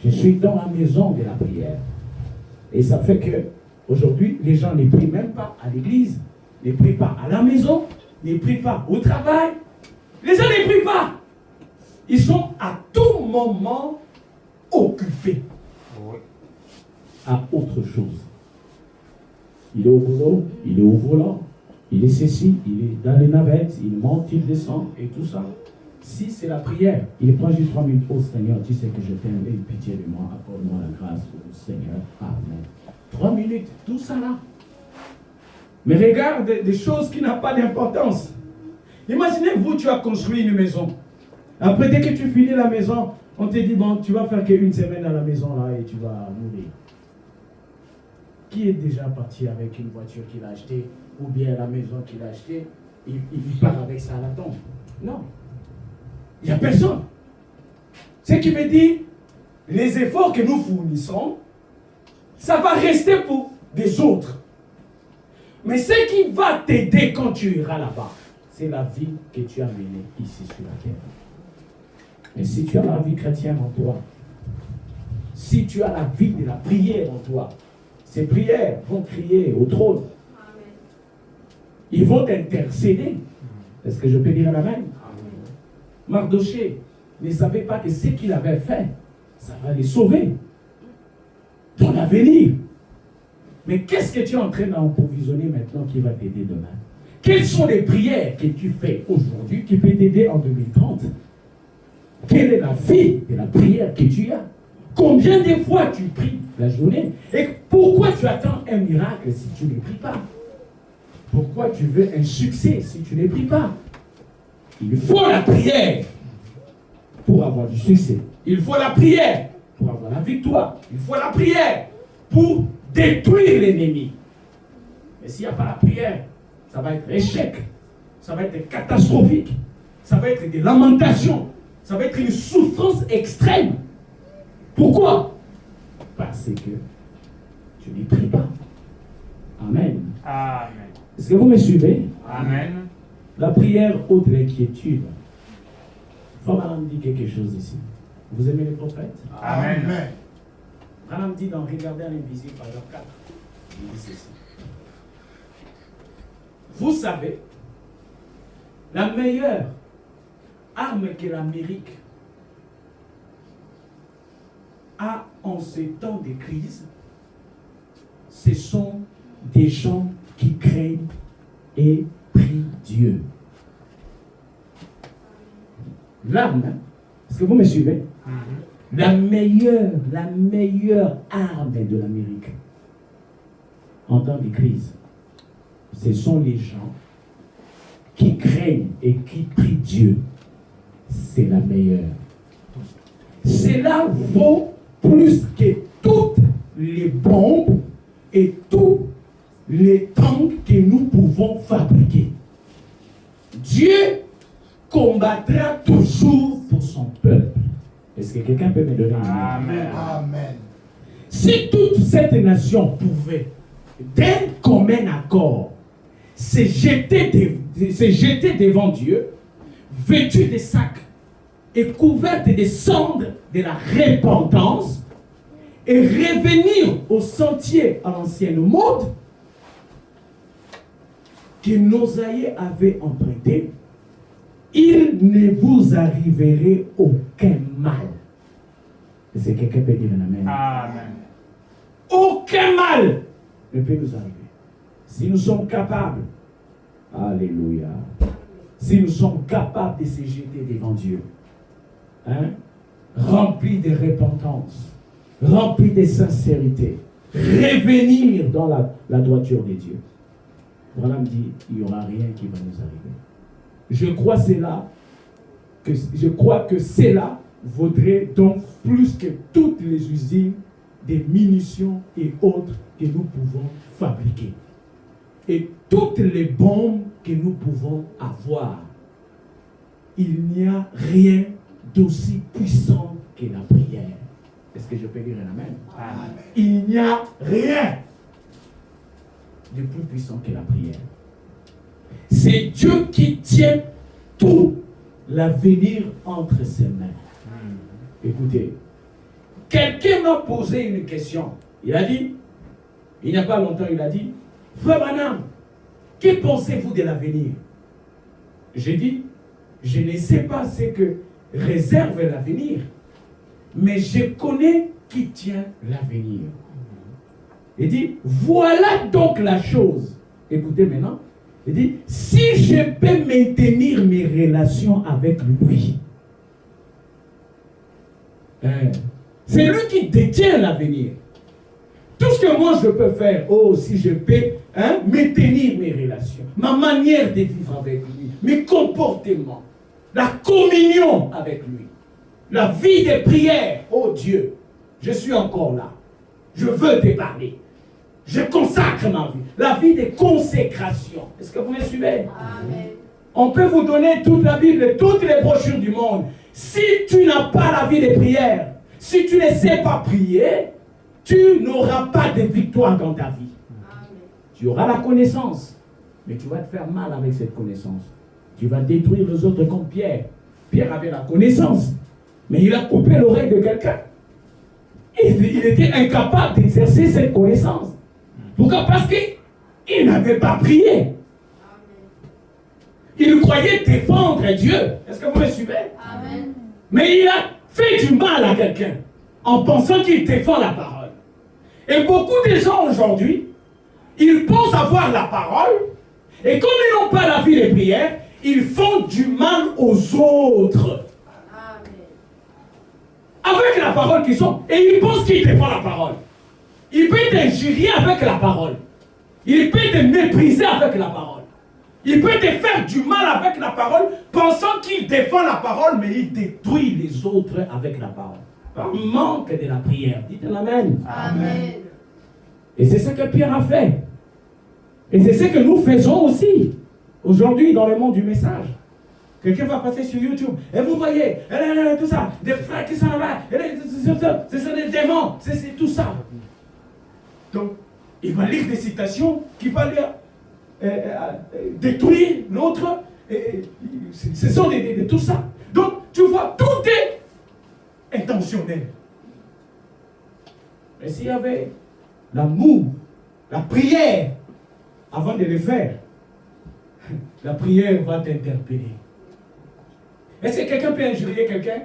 Je suis dans la maison de la prière. Et ça fait que aujourd'hui, les gens ne prient même pas à l'église, ne prient pas à la maison, ne prient pas au travail. Les gens ne prient pas. Ils sont à tout moment occupés à autre chose. Il est au boulot, il est au volant, il est ceci, il est dans les navettes, il monte, il descend et tout ça. Si c'est la prière, il prend juste 3 minutes. Oh Seigneur, tu sais que je t'aime, aie pitié de moi, accorde-moi la grâce, oh Seigneur. Amen. 3 minutes, tout ça là. Mais regarde des choses qui n'ont pas d'importance. Imaginez-vous, tu as construit une maison. Après, dès que tu finis la maison, on te dit, bon, tu vas faire qu'une semaine à la maison là et tu vas mourir. Qui est déjà parti avec une voiture qu'il a achetée ou bien la maison qu'il a achetée, il part avec ça à la tombe? Non. Il n'y a personne. Ce qui veut dire, les efforts que nous fournissons, ça va rester pour des autres. Mais ce qui va t'aider quand tu iras là-bas, c'est la vie que tu as menée ici sur la terre. Et si tu as la vie chrétienne en toi, si tu as la vie de la prière en toi, ces prières vont crier au trône. Amen. Ils vont t'intercéder. Est-ce que je peux dire un amen? Mardoché ne savait pas que ce qu'il avait fait, ça va les sauver dans l'avenir. Mais qu'est-ce que tu es en train d'approvisionner maintenant qui va t'aider demain? Quelles sont les prières que tu fais aujourd'hui qui peut t'aider en 2030? Quelle est la vie de la prière que tu as? Combien de fois tu pries la journée? Et pourquoi tu attends un miracle si tu ne pries pas? Pourquoi tu veux un succès si tu ne pries pas? Il faut la prière pour avoir du succès. Il faut la prière pour avoir la victoire. Il faut la prière pour détruire l'ennemi. Mais s'il n'y a pas la prière, ça va être échec. Ça va être catastrophique. Ça va être des lamentations. Ça va être une souffrance extrême. Pourquoi? Parce que Je ne prie pas. Amen. Amen. Est-ce que vous me suivez? Amen. La prière ôte l'inquiétude. Frère Branham dit quelque chose ici. Vous aimez les prophètes? Amen. Branham dit dans Regarder à l'invisible, par exemple 4. Il dit ceci. Vous savez, la meilleure arme que l'Amérique a en ces temps de crise, ce sont des gens qui craignent et prient Dieu. L'arme, est-ce que vous me suivez? La meilleure arme de l'Amérique en temps de crise, ce sont les gens qui craignent et qui prient Dieu. C'est la meilleure. Cela vaut plus que toutes les bombes et tous les tanks que nous pouvons fabriquer. Dieu combattra toujours pour son peuple. Est-ce que quelqu'un peut me donner un Amen. Amen. Si toute cette nation pouvait, d'un commun accord, se jeter devant Dieu, vêtue de sacs et couverte des cendres de la repentance, et revenir au sentier à l'ancienne mode que nos aïeux avaient emprunté, il ne vous arriverait aucun mal. Est-ce que quelqu'un peut dire un amen? Amen. Aucun mal ne peut nous arriver. Si nous sommes capables, alléluia, si nous sommes capables de se jeter devant Dieu, remplis de repentance, remplis de sincérité, revenir dans la droiture de Dieu. Branham dit, il n'y aura rien qui va nous arriver. Je crois que cela vaudrait donc plus que toutes les usines des munitions et autres que nous pouvons fabriquer. Et toutes les bombes que nous pouvons avoir. Il n'y a rien d'aussi puissant que la prière. Est-ce que je peux dire un amen? Amen. Il n'y a rien de plus puissant que la prière. C'est Dieu qui tient tout l'avenir entre ses mains. Écoutez, quelqu'un m'a posé une question. Il a dit, il n'y a pas longtemps, il a dit, Frère Branham, que pensez-vous de l'avenir? J'ai dit, je ne sais pas ce que réserve l'avenir, mais je connais qui tient l'avenir. Il dit, voilà donc la chose. Écoutez maintenant. Il dit, si je peux maintenir mes relations avec lui, c'est lui qui détient l'avenir. Tout ce que moi je peux faire, si je peux maintenir mes relations, ma manière de vivre avec lui, mes comportements, la communion avec lui, la vie de prière, oh Dieu, je suis encore là. Je veux te parler. Je consacre ma vie. La vie de consécration. Est-ce que vous me suivez? Amen. On peut vous donner toute la Bible, toutes les brochures du monde. Si tu n'as pas la vie de prière, si tu ne sais pas prier, tu n'auras pas de victoire dans ta vie. Amen. Tu auras la connaissance, mais tu vas te faire mal avec cette connaissance. Tu vas détruire les autres comme Pierre. Pierre avait la connaissance, mais il a coupé l'oreille de quelqu'un. Il était incapable d'exercer cette connaissance. Pourquoi? Parce qu'il n'avait pas prié. Amen. Il croyait défendre Dieu. Est-ce que vous me suivez? Amen. Mais il a fait du mal à quelqu'un en pensant qu'il défend la parole. Et beaucoup de gens aujourd'hui, ils pensent avoir la parole, et comme ils n'ont pas la vie de prière, ils font du mal aux autres. Amen. Avec la parole qu'ils ont. Et ils pensent qu'ils défendent la parole. Il peut t'injurier avec la parole. Il peut te mépriser avec la parole. Il peut te faire du mal avec la parole, pensant qu'il défend la parole, mais il détruit les autres avec la parole. Par manque de la prière. Dites Amen. Amen. Et c'est ce que Pierre a fait. Et c'est ce que nous faisons aussi. Aujourd'hui, dans le monde du message. Quelqu'un va passer sur YouTube. Et vous voyez, tout ça. Des frères qui sont là-bas. Ce sont des démons. C'est tout ça. Donc, il va lire des citations qui vont détruire l'autre. Ce sont tout ça. Donc, tu vois, tout est intentionnel. Mais s'il y avait l'amour, la prière, avant de le faire, la prière va t'interpeller. Est-ce que quelqu'un peut injurier quelqu'un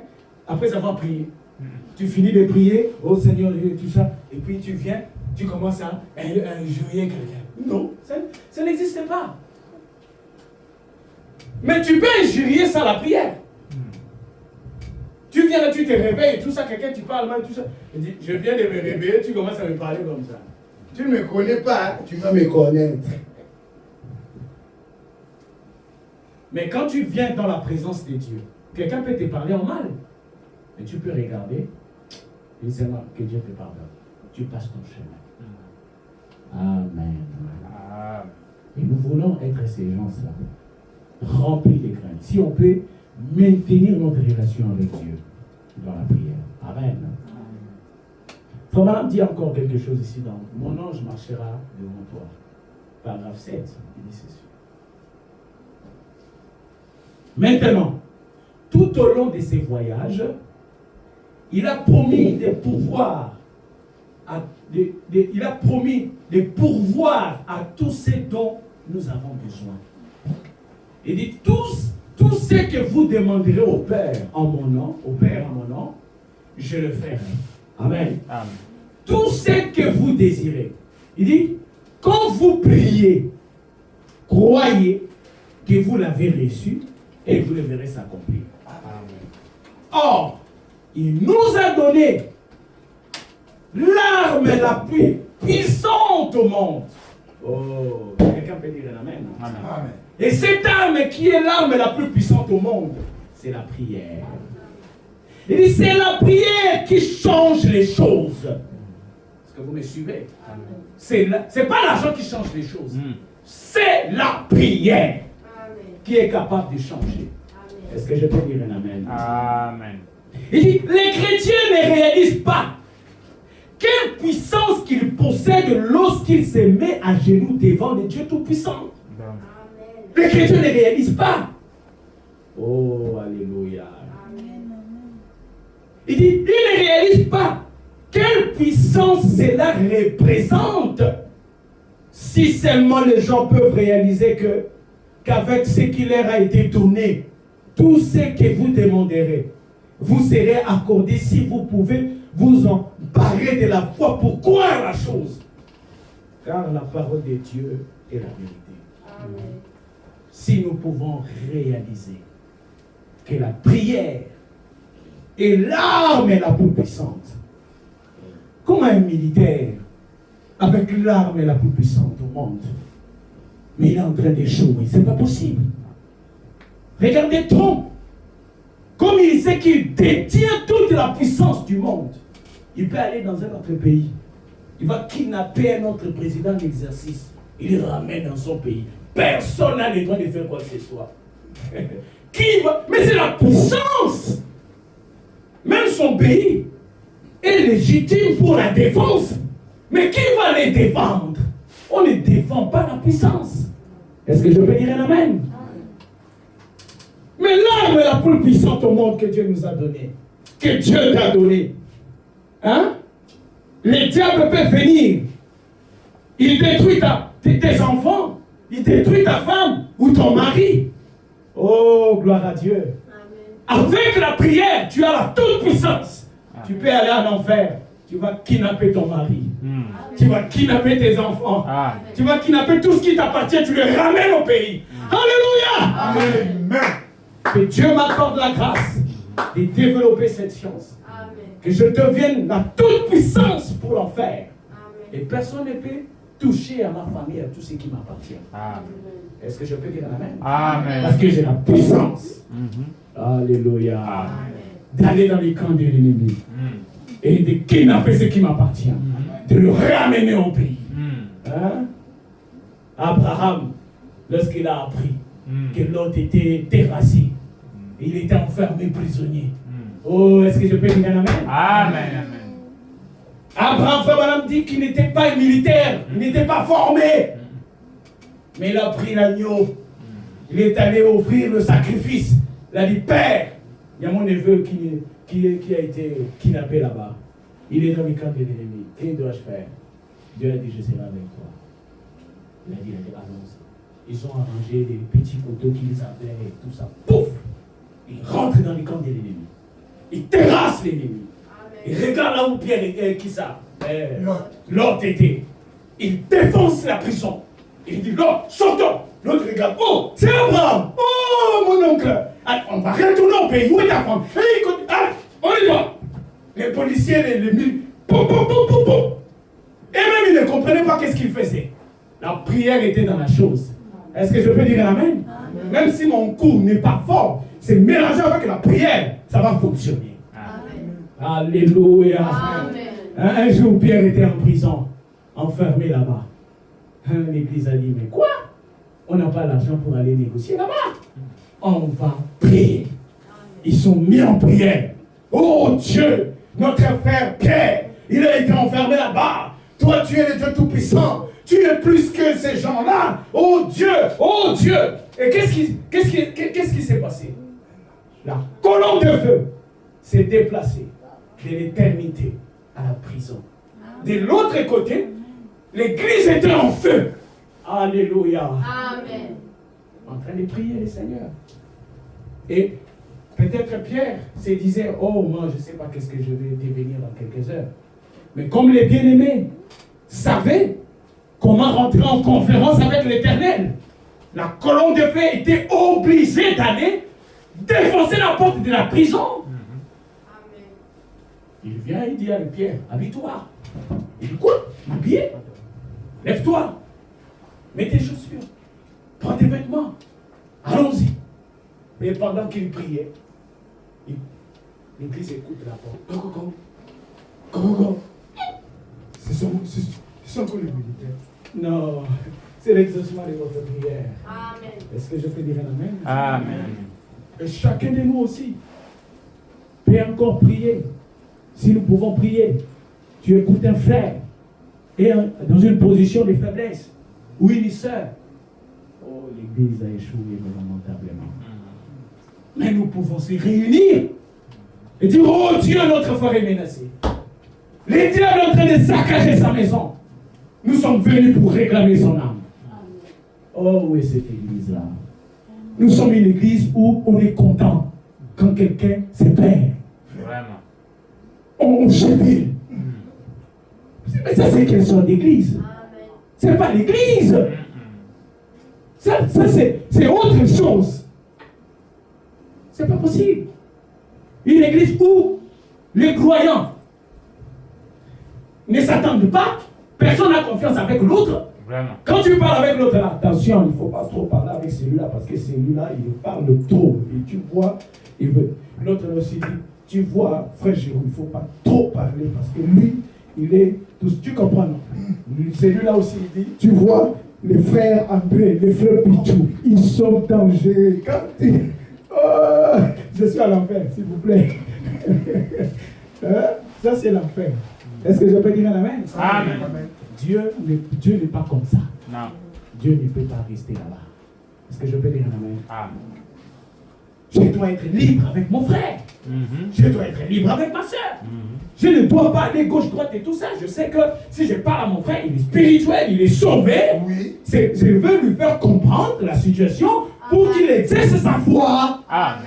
après avoir prié? Tu finis de prier, oh Seigneur, tout ça, et puis tu viens, tu commences à injurier quelqu'un. Non, ça n'existe pas. Mais tu peux injurier sans la prière. Tu viens là, tu te réveilles, tout ça, quelqu'un, tu parles mal, tout ça. Il dit, je viens de me réveiller, tu commences à me parler comme ça. Tu ne me connais pas, tu vas me connaître. Mais quand tu viens dans la présence de Dieu, quelqu'un peut te parler en mal. Mais tu peux regarder, et seulement que Dieu te pardonne. Tu passes ton chemin. Amen. Et nous voulons être ces gens-là, remplis de crainte. Si on peut maintenir notre relation avec Dieu dans la prière. Amen. Frère Madame dit encore quelque chose ici dans mon ange marchera devant toi. Paragraphe 7, il dit ceci. Maintenant, tout au long de ses voyages, il a promis de pourvoir à tous ce dont nous avons besoin. Il dit, tout ce que vous demanderez au Père en mon nom, je le ferai. Amen. Amen. Tout ce que vous désirez. Il dit, quand vous priez, croyez que vous l'avez reçu et vous le verrez s'accomplir. Or, il nous a donné l'arme la plus puissante au monde. Oh, quelqu'un peut dire amen. Amen. Et cette arme qui est l'arme la plus puissante au monde, c'est la prière. Il dit, c'est la prière qui change les choses. Est-ce que vous me suivez? C'est pas l'argent qui change les choses. C'est la prière qui est capable de changer. Est-ce que je peux dire un amen? Amen. Il dit, les chrétiens ne réalisent pas quelle puissance qu'ils possèdent lorsqu'ils se mettent à genoux devant le Dieu Tout-Puissant. Les chrétiens ne réalisent pas. Oh, alléluia. Il dit, ils ne réalisent pas quelle puissance cela représente. Si seulement les gens peuvent réaliser qu'avec ce qui leur a été donné, tout ce que vous demanderez, vous serez accordé si vous pouvez vous emparer de la foi pour croire la chose. Car la parole de Dieu est la vérité. Amen. Si nous pouvons réaliser que la prière est l'arme la plus puissante, comme un militaire avec l'arme la plus puissante au monde, mais il est en train d'échouer, c'est pas possible. Regardez Trump, comme il sait qu'il détient toute la puissance du monde, il peut aller dans un autre pays, il va kidnapper un autre président d'exercice, il le ramène dans son pays. Personne n'a le droit de faire quoi que ce soit. Mais c'est la puissance. Même son pays est légitime pour la défense. Mais qui va les défendre? On ne défend pas la puissance. Est-ce que je peux dire un amen? Mais l'arme la plus puissante au monde que Dieu nous a donnée, que Dieu t'a donnée, hein? Le diable peut venir, il détruit tes enfants, il détruit ta femme ou ton mari. Oh, gloire à Dieu. Amen. Avec la prière, tu as la toute puissance. Amen. Tu peux aller en enfer. Tu vas kidnapper ton mari. Amen. Tu vas kidnapper tes enfants. Amen. Tu vas kidnapper tout ce qui t'appartient. Tu les ramènes au pays. Amen. Alléluia. Amen. Que Dieu m'accorde la grâce de développer cette science. Amen. Que je devienne la toute puissance pour l'en faire. Amen. Et personne ne peut toucher à ma famille, à tout ce qui m'appartient. Amen. Est-ce que je peux dire amen? Amen. Parce que j'ai la puissance. Alléluia. Amen. D'aller dans les camps de l'ennemi et de kidnapper ce qui m'appartient, de le ramener au pays. Hein? Abraham, lorsqu'il a appris que l'autre était terrassé, il était enfermé prisonnier. Oh, est-ce que je peux dire amen? Amen. Abraham, frère Branham dit qu'il n'était pas militaire, il n'était pas formé. Mais il a pris l'agneau. Il est allé offrir le sacrifice. Il a dit, Père, il y a mon neveu qui a été kidnappé là-bas. Il est dans le camp de l'ennemi. Que dois-je faire? Dieu a dit, je serai avec toi. Il a dit, allons-y. Ils ont arrangé des petits couteaux qu'ils avaient et tout ça. Pouf! Ils rentrent dans le camp de l'ennemi. Ils terrassent l'ennemi. Ils regardent là où Pierre était, qui ça? L'autre était. Il défonce la prison. Il dit, l'autre, sortons. L'autre regarde, oh, c'est Abraham. Oh, mon oncle. Allez, on va retourner au pays. Où est ta femme? Allez, on y va. Les policiers, les mille, poum, poum, poum, poum, poum. Et même ils ne comprenaient pas qu'est-ce qu'ils faisaient. La prière était dans la chose. Est-ce que je peux dire amen? Amen. Même si mon coup n'est pas fort, c'est mélangé avec la prière, ça va fonctionner. Amen. Alléluia. Amen. Un jour, Pierre était en prison, enfermé là-bas. L'église a dit, mais quoi? On n'a pas l'argent pour aller négocier là-bas. On va prier. Ils sont mis en prière. Oh Dieu, notre frère Pierre, il a été enfermé là-bas. Toi, tu es le Dieu Tout-Puissant. Tu es plus que ces gens-là. Oh Dieu, oh Dieu. Et qu'est-ce qui s'est passé? La colonne de feu s'est déplacée de l'éternité à la prison. De l'autre côté, l'église était en feu. Alléluia. Amen. En train de prier le Seigneur. Et peut-être Pierre se disait, oh moi je ne sais pas qu'est-ce que je vais devenir dans quelques heures. Mais comme les bien-aimés savaient comment rentrer en conférence avec l'Éternel, la colonne de feu était obligée d'aller défoncer la porte de la prison. Amen. Il vient et dit à Pierre, habille-toi. Il dit, quoi? M'habiller? Lève-toi. Mets tes chaussures. Prends tes vêtements. Allons-y. Et pendant qu'il priait, l'église écoute la porte. Go. Ce sont que les militaires. Non, c'est l'exaucement de votre prière. Amen. Est-ce que je peux dire un amen? Amen. Et chacun de nous aussi peut encore prier. Si nous pouvons prier, tu écoutes un frère et dans une position de faiblesse ou une sœur. Oh, l'église a échoué lamentablement. Mais nous pouvons se réunir et dire, oh Dieu, notre frère est menacé. Les diables sont en train de saccager sa maison. Nous sommes venus pour réclamer son âme. Oh oui, cette église-là. Nous sommes une église où on est content quand quelqu'un se perd. Vraiment. On jubile. Mais ça, c'est quelle sorte d'église? C'est pas l'église. Ça c'est autre chose. C'est pas possible. Une église où les croyants ne s'attendent pas, personne n'a confiance avec l'autre. Vraiment. Quand tu parles avec l'autre, attention, il ne faut pas trop parler avec celui-là parce que celui-là, il parle trop. Et tu vois, l'autre aussi dit, tu vois, frère Jérôme, il ne faut pas trop parler parce que lui, il est, tu comprends, non? Celui-là aussi, il dit, tu vois, les frères André, les frères Pichou, ils sont dangereux. Oh, je suis à l'enfer, s'il vous plaît. Ça, c'est l'enfer. Est-ce que je peux dire un amen? Amen. Dieu n'est pas comme ça. Non. Dieu ne peut pas rester là-bas. Est-ce que je peux dire un amen? Amen. Je dois être libre avec mon frère. Je dois être libre avec ma soeur. Je ne dois pas aller gauche, droite et tout ça. Je sais que si je parle à mon frère, il est spirituel, il est sauvé. Oui. Je veux lui faire comprendre la situation pour qu'il exerce sa foi. Amen.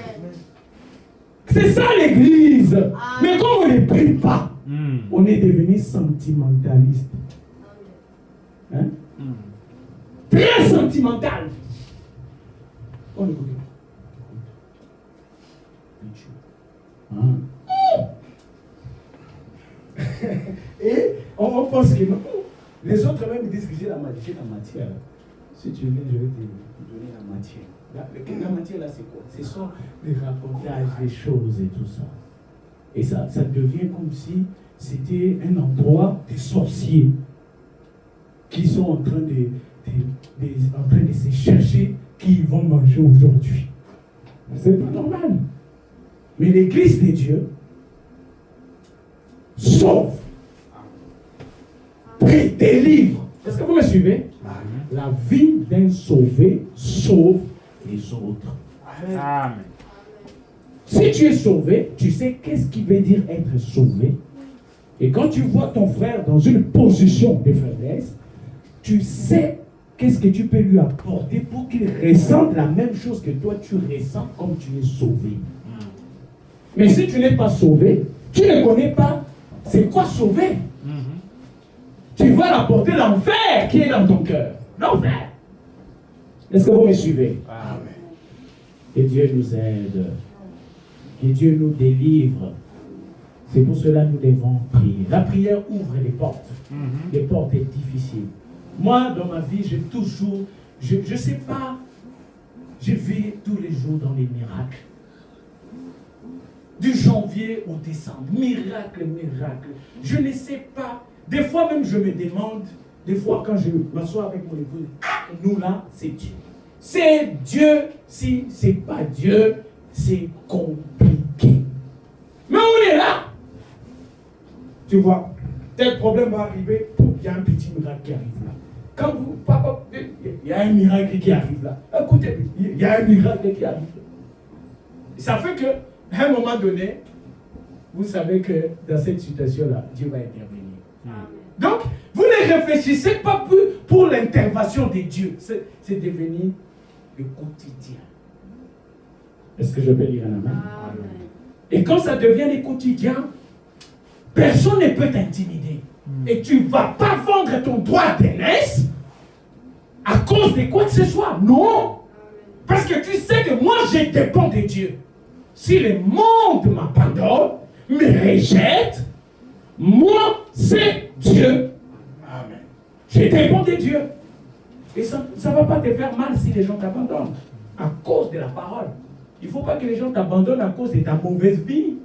C'est ça l'église. Amen. Mais comme on ne prie pas, on est devenu sentimentaliste. Hein? Très sentimental. On écoute. Et on pense que non. Les autres même disent que j'ai la matière. Si tu veux, je vais te donner la matière. La matière là, c'est quoi? Ce sont les racontages, les choses et tout ça. Et ça devient comme si c'était un endroit des sorciers qui sont en train de se chercher qui ils vont manger aujourd'hui. C'est pas normal. Mais l'église de Dieu sauve. délivre. Est-ce que vous me suivez? La vie d'un sauvé sauve les autres. Amen. Si tu es sauvé, tu sais qu'est-ce qui veut dire être sauvé. Et quand tu vois ton frère dans une position de faiblesse, tu sais qu'est-ce que tu peux lui apporter pour qu'il ressente la même chose que toi tu ressens comme tu es sauvé. Mais si tu n'es pas sauvé, tu ne connais pas c'est quoi sauver. Tu vas l'apporter l'enfer qui est dans ton cœur. L'enfer. Est-ce que vous me suivez? Amen. Que Dieu nous aide. Que Dieu nous délivre. C'est pour cela que nous devons prier. La prière ouvre les portes. Les portes sont difficiles. Moi, dans ma vie, j'ai toujours... Je ne sais pas... Je vis tous les jours dans les miracles. Du janvier au décembre. Miracle, miracle. Je ne sais pas. Des fois même, je me demande... Des fois, quand je m'assois avec mon épouse, nous là, c'est Dieu. C'est Dieu. Si ce n'est pas Dieu, c'est compliqué. Mais on est là. Tu vois, tel problème va arriver, il y a un petit miracle qui arrive là. Quand vous, papa, il y a un miracle qui arrive là. Écoutez, il y a un miracle qui arrive là. Ça fait qu'à un moment donné, vous savez que dans cette situation-là, Dieu va intervenir. Donc, vous ne réfléchissez pas plus pour l'intervention de Dieu. C'est devenu le quotidien. Est-ce que je peux lire un amen? Amen. Et quand ça devient le quotidien, personne ne peut t'intimider. Et tu ne vas pas vendre ton droit d'aînesse à cause de quoi que ce soit. Non. Parce que tu sais que moi, je dépends de Dieu. Si le monde m'abandonne, me rejette, moi, c'est Dieu. Amen. Je dépends de Dieu. Et ça ne va pas te faire mal si les gens t'abandonnent à cause de la parole. Il ne faut pas que les gens t'abandonnent à cause de ta mauvaise vie.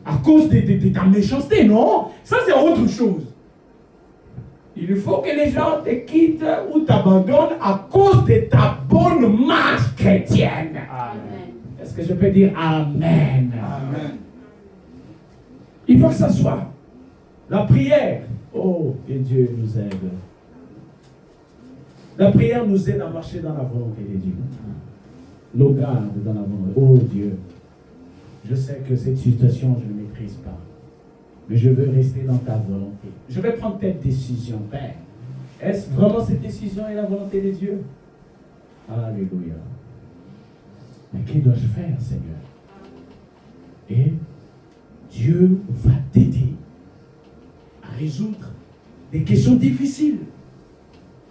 À cause de ta méchanceté, non. Ça, c'est autre chose. Il faut que les gens te quittent ou t'abandonnent à cause de ta bonne marche chrétienne. Amen. Est-ce que je peux dire Amen? Amen. Il faut que ça soit. La prière. Oh, que Dieu nous aide. La prière nous aide à marcher dans la volonté de Dieu. Nous garde dans la volonté. Oh Dieu. Je sais que cette situation, je ne maîtrise pas. Mais je veux rester dans ta volonté. Je vais prendre telle décision, Père. Est-ce vraiment cette décision est la volonté de Dieu? Alléluia. Mais que dois-je faire, Seigneur? Et Dieu va t'aider à résoudre des questions difficiles.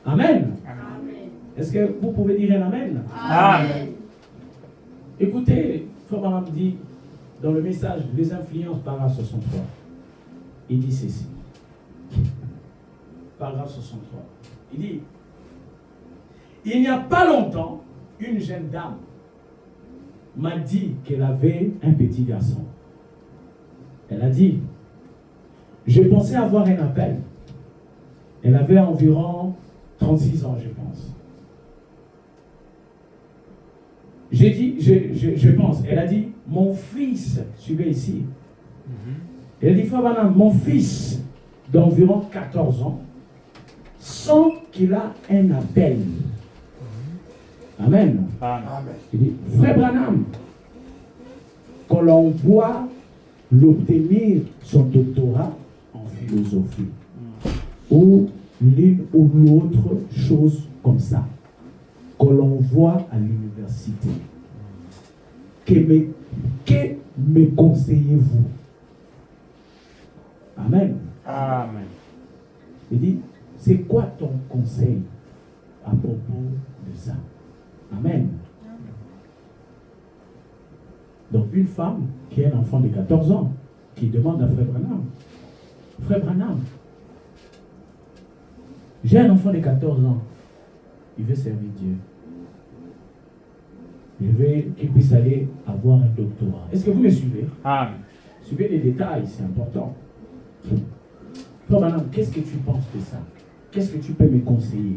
Amen. Amen. Est-ce que vous pouvez dire un Amen? Amen. Écoutez, Frère Branham dit dans le message Les influences, paragraphe 63, il dit ceci. Paragraphe 63. Il dit, il n'y a pas longtemps, une jeune dame m'a dit qu'elle avait un petit garçon. Elle a dit, je pensais avoir un appel. Elle avait environ 36 ans, je pense. J'ai dit, je pense, elle a dit, mon fils, suivez ici. Elle a dit, Frère Branham, mon fils d'environ 14 ans, sent qu'il a un appel. Amen. Amen. Il dit, Frère Branham, qu'on l'envoie l'obtenir son doctorat en philosophie. Ou l'une ou l'autre chose comme ça. Qu'on l'envoie à l'université. Que me conseillez-vous? Amen. Amen. Il dit, c'est quoi ton conseil à propos de ça? Amen. Donc une femme qui a un enfant de 14 ans, qui demande à Frère Branham, Frère Branham, j'ai un enfant de 14 ans, il veut servir Dieu. Je veux qu'il puisse aller avoir un doctorat. Est-ce que vous me suivez? Amen. Suivez les détails, c'est important. Frère Branham, qu'est-ce que tu penses de ça? Qu'est-ce que tu peux me conseiller?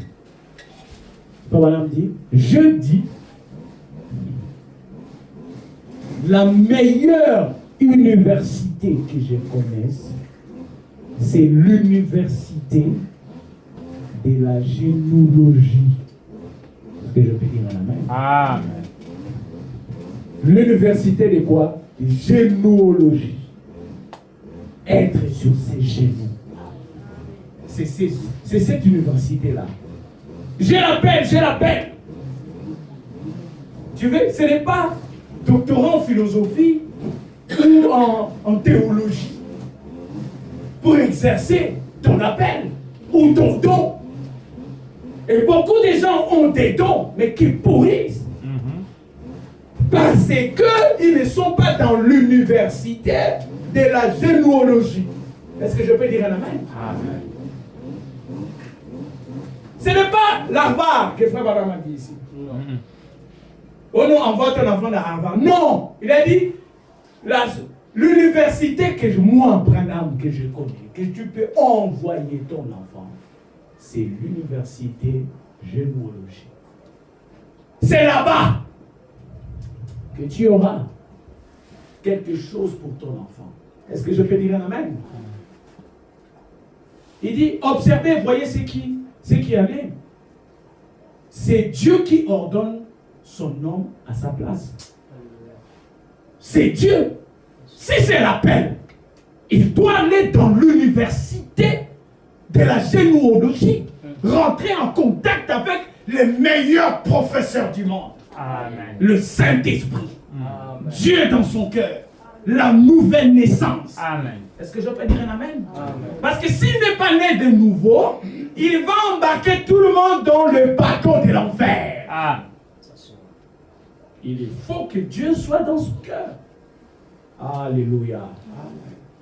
Frère Branham dit, je dis, la meilleure université que je connaisse, c'est l'université de la généalogie. Est-ce que je peux dire un amen? Amen. L'université de quoi? De généalogie. Être sur ses genoux. C'est cette université-là. Je l'appelle. Tu veux, ce n'est pas doctorat en philosophie ou en théologie pour exercer ton appel ou ton don. Et beaucoup de gens ont des dons, mais qui pourrissent. Parce qu'ils ne sont pas dans l'université de la généalogie. Est-ce que je peux dire un amen? Amen. Ce n'est pas Harvard que Frère Barham a dit ici. Oh non, envoie ton enfant à Harvard. Non, il a dit l'université que moi, Branham, que je connais, que tu peux envoyer ton enfant, c'est l'université généalogie. C'est là-bas que tu auras quelque chose pour ton enfant. Est-ce que je peux dire un amen? Il dit, observez, voyez ce qui en est. C'est Dieu qui ordonne son homme à sa place. C'est Dieu. Si c'est l'appel, il doit aller dans l'université de la généalogie, rentrer en contact avec les meilleurs professeurs du monde. Amen. Le Saint-Esprit. Dieu dans son cœur. La nouvelle naissance. Amen. Est-ce que je peux dire un amen? Amen. Parce que s'il n'est pas né de nouveau, il va embarquer tout le monde dans le bateau de l'enfer. Ah. Il faut que Dieu soit dans son cœur. Alléluia.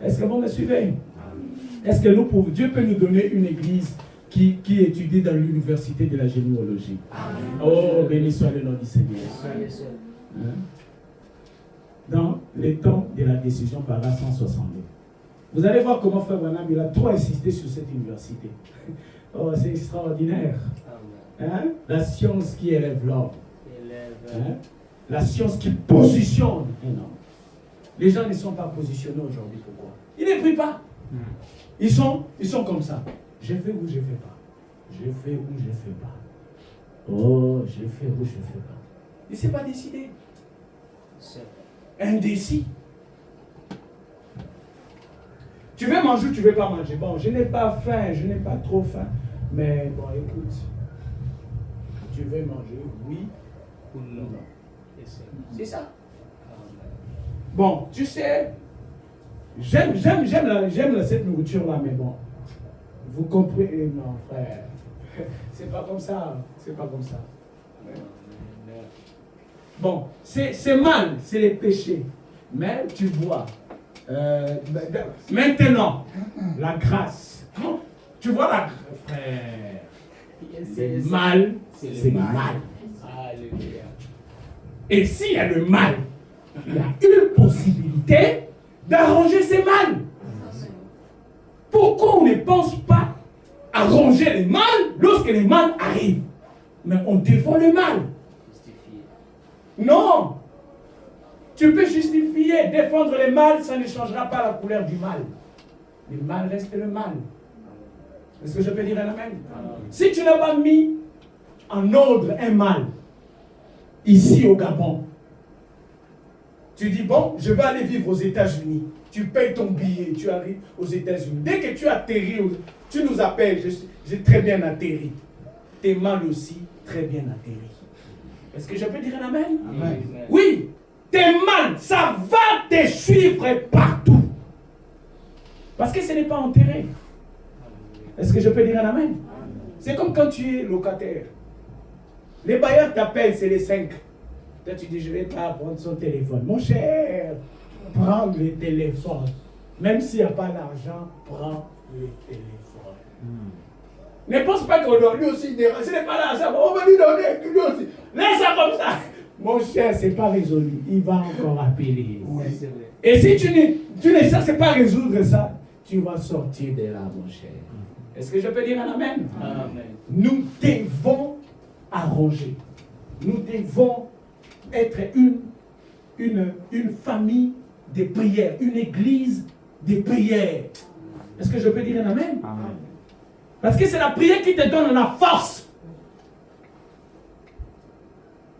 Est-ce que vous me suivez? Est-ce que Dieu peut nous donner une église qui étudie dans l'université de la généalogie? Oh, béni soit le nom du Seigneur. Hein? Dans les temps de la décision par la 162. Vous allez voir comment Frère Branham il a trop insisté sur cette université. Oh, c'est extraordinaire. Hein? La science qui élève l'homme. Hein? La science qui positionne un homme. Les gens ne sont pas positionnés aujourd'hui. Pourquoi? Ils ne prient pas. Ils sont comme ça. Je fais ou je ne fais pas. Je fais ou je ne fais pas. Oh, je fais ou je ne fais pas. Il ne s'est pas décidé. Indécis. Tu veux manger ou tu ne veux pas manger? Bon, je n'ai pas faim, je n'ai pas trop faim. Mais bon, écoute. Tu veux manger, oui ou non? C'est ça. Bon, tu sais, j'aime cette nourriture-là, mais bon, vous comprenez, non, frère, c'est pas comme ça, c'est pas comme ça. Bon, c'est mal, c'est les péchés, mais tu vois, maintenant, la grâce, tu vois la grâce, frère, le mal, c'est le mal. Alléluia. Et s'il y a le mal, il y a une possibilité d'arranger ces mal. Pourquoi on ne pense pas à ranger les mal lorsque les mal arrivent? Mais on défend le mal. Non. Tu peux justifier, défendre le mal, ça ne changera pas la couleur du mal. Le mal reste le mal. Est-ce que je peux dire un amen? Si tu n'as pas mis en ordre un mal, ici au Gabon, tu dis, bon, je vais aller vivre aux États-Unis. Tu payes ton billet, tu arrives aux États-Unis. Dès que tu atterris, tu nous appelles, j'ai très bien atterri. Tes mal aussi, très bien atterri. Est-ce que je peux dire un amen? Amen. Oui, tes mal, ça va te suivre partout. Parce que ce n'est pas enterré. Est-ce que je peux dire un amen? C'est comme quand tu es locataire. Les bailleurs t'appellent, c'est les 5. Toi, tu dis, je ne vais pas prendre son téléphone. Mon cher, prends le téléphone. Même s'il n'y a pas l'argent, prends le téléphone. Ne pense pas qu'on doit lui aussi dire, ce n'est pas l'argent, on va lui donner, lui aussi. Laisse ça comme ça. Mon cher, ce n'est pas résolu. Il va encore appeler. Oui. Et si tu ne cherches pas à résoudre ça, tu vas sortir de là, mon cher. Est-ce que je peux dire un amen? Amen. Nous devons arranger. Nous devons être une famille de prières, une église de prières. Est-ce que je peux dire un amen? Amen. Parce que c'est la prière qui te donne la force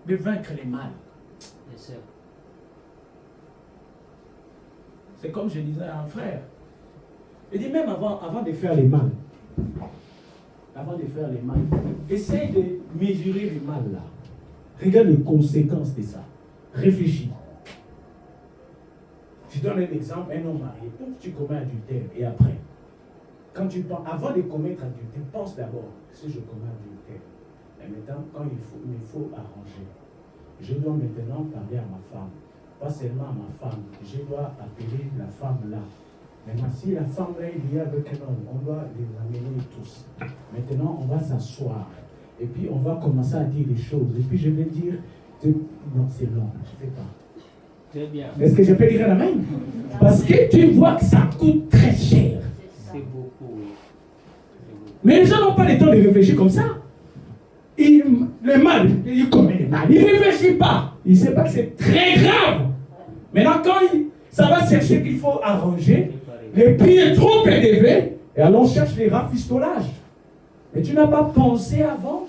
de vaincre les mal. C'est comme je disais à un frère. Il dit même avant de faire les mal, essaye de mesurer les mal là. Regarde les conséquences de ça. Réfléchis. Je donne un exemple, un homme marié. Quand tu commets adultère et après, quand tu penses, avant de commettre adultère, pense d'abord, si je commets adultère. Et maintenant, quand il faut arranger. Je dois maintenant parler à ma femme. Pas seulement à ma femme. Je dois appeler la femme là. Maintenant, si la femme là est liée avec un homme, on doit les amener tous. Maintenant, on va s'asseoir. Et puis, on va commencer à dire des choses. Et puis, je vais dire, non, c'est long, je ne fais pas. Très bien. Est-ce que je peux dire amen? Parce que tu vois que ça coûte très cher. C'est beaucoup, oui. Mais les gens n'ont pas le temps de réfléchir comme ça. Le mal, il commet le mal. Il ne réfléchit pas. Il ne sait pas que c'est très grave. Maintenant, quand ça va chercher qu'il faut arranger, le prix est trop élevé, et alors on cherche les rafistolages. Mais tu n'as pas pensé avant.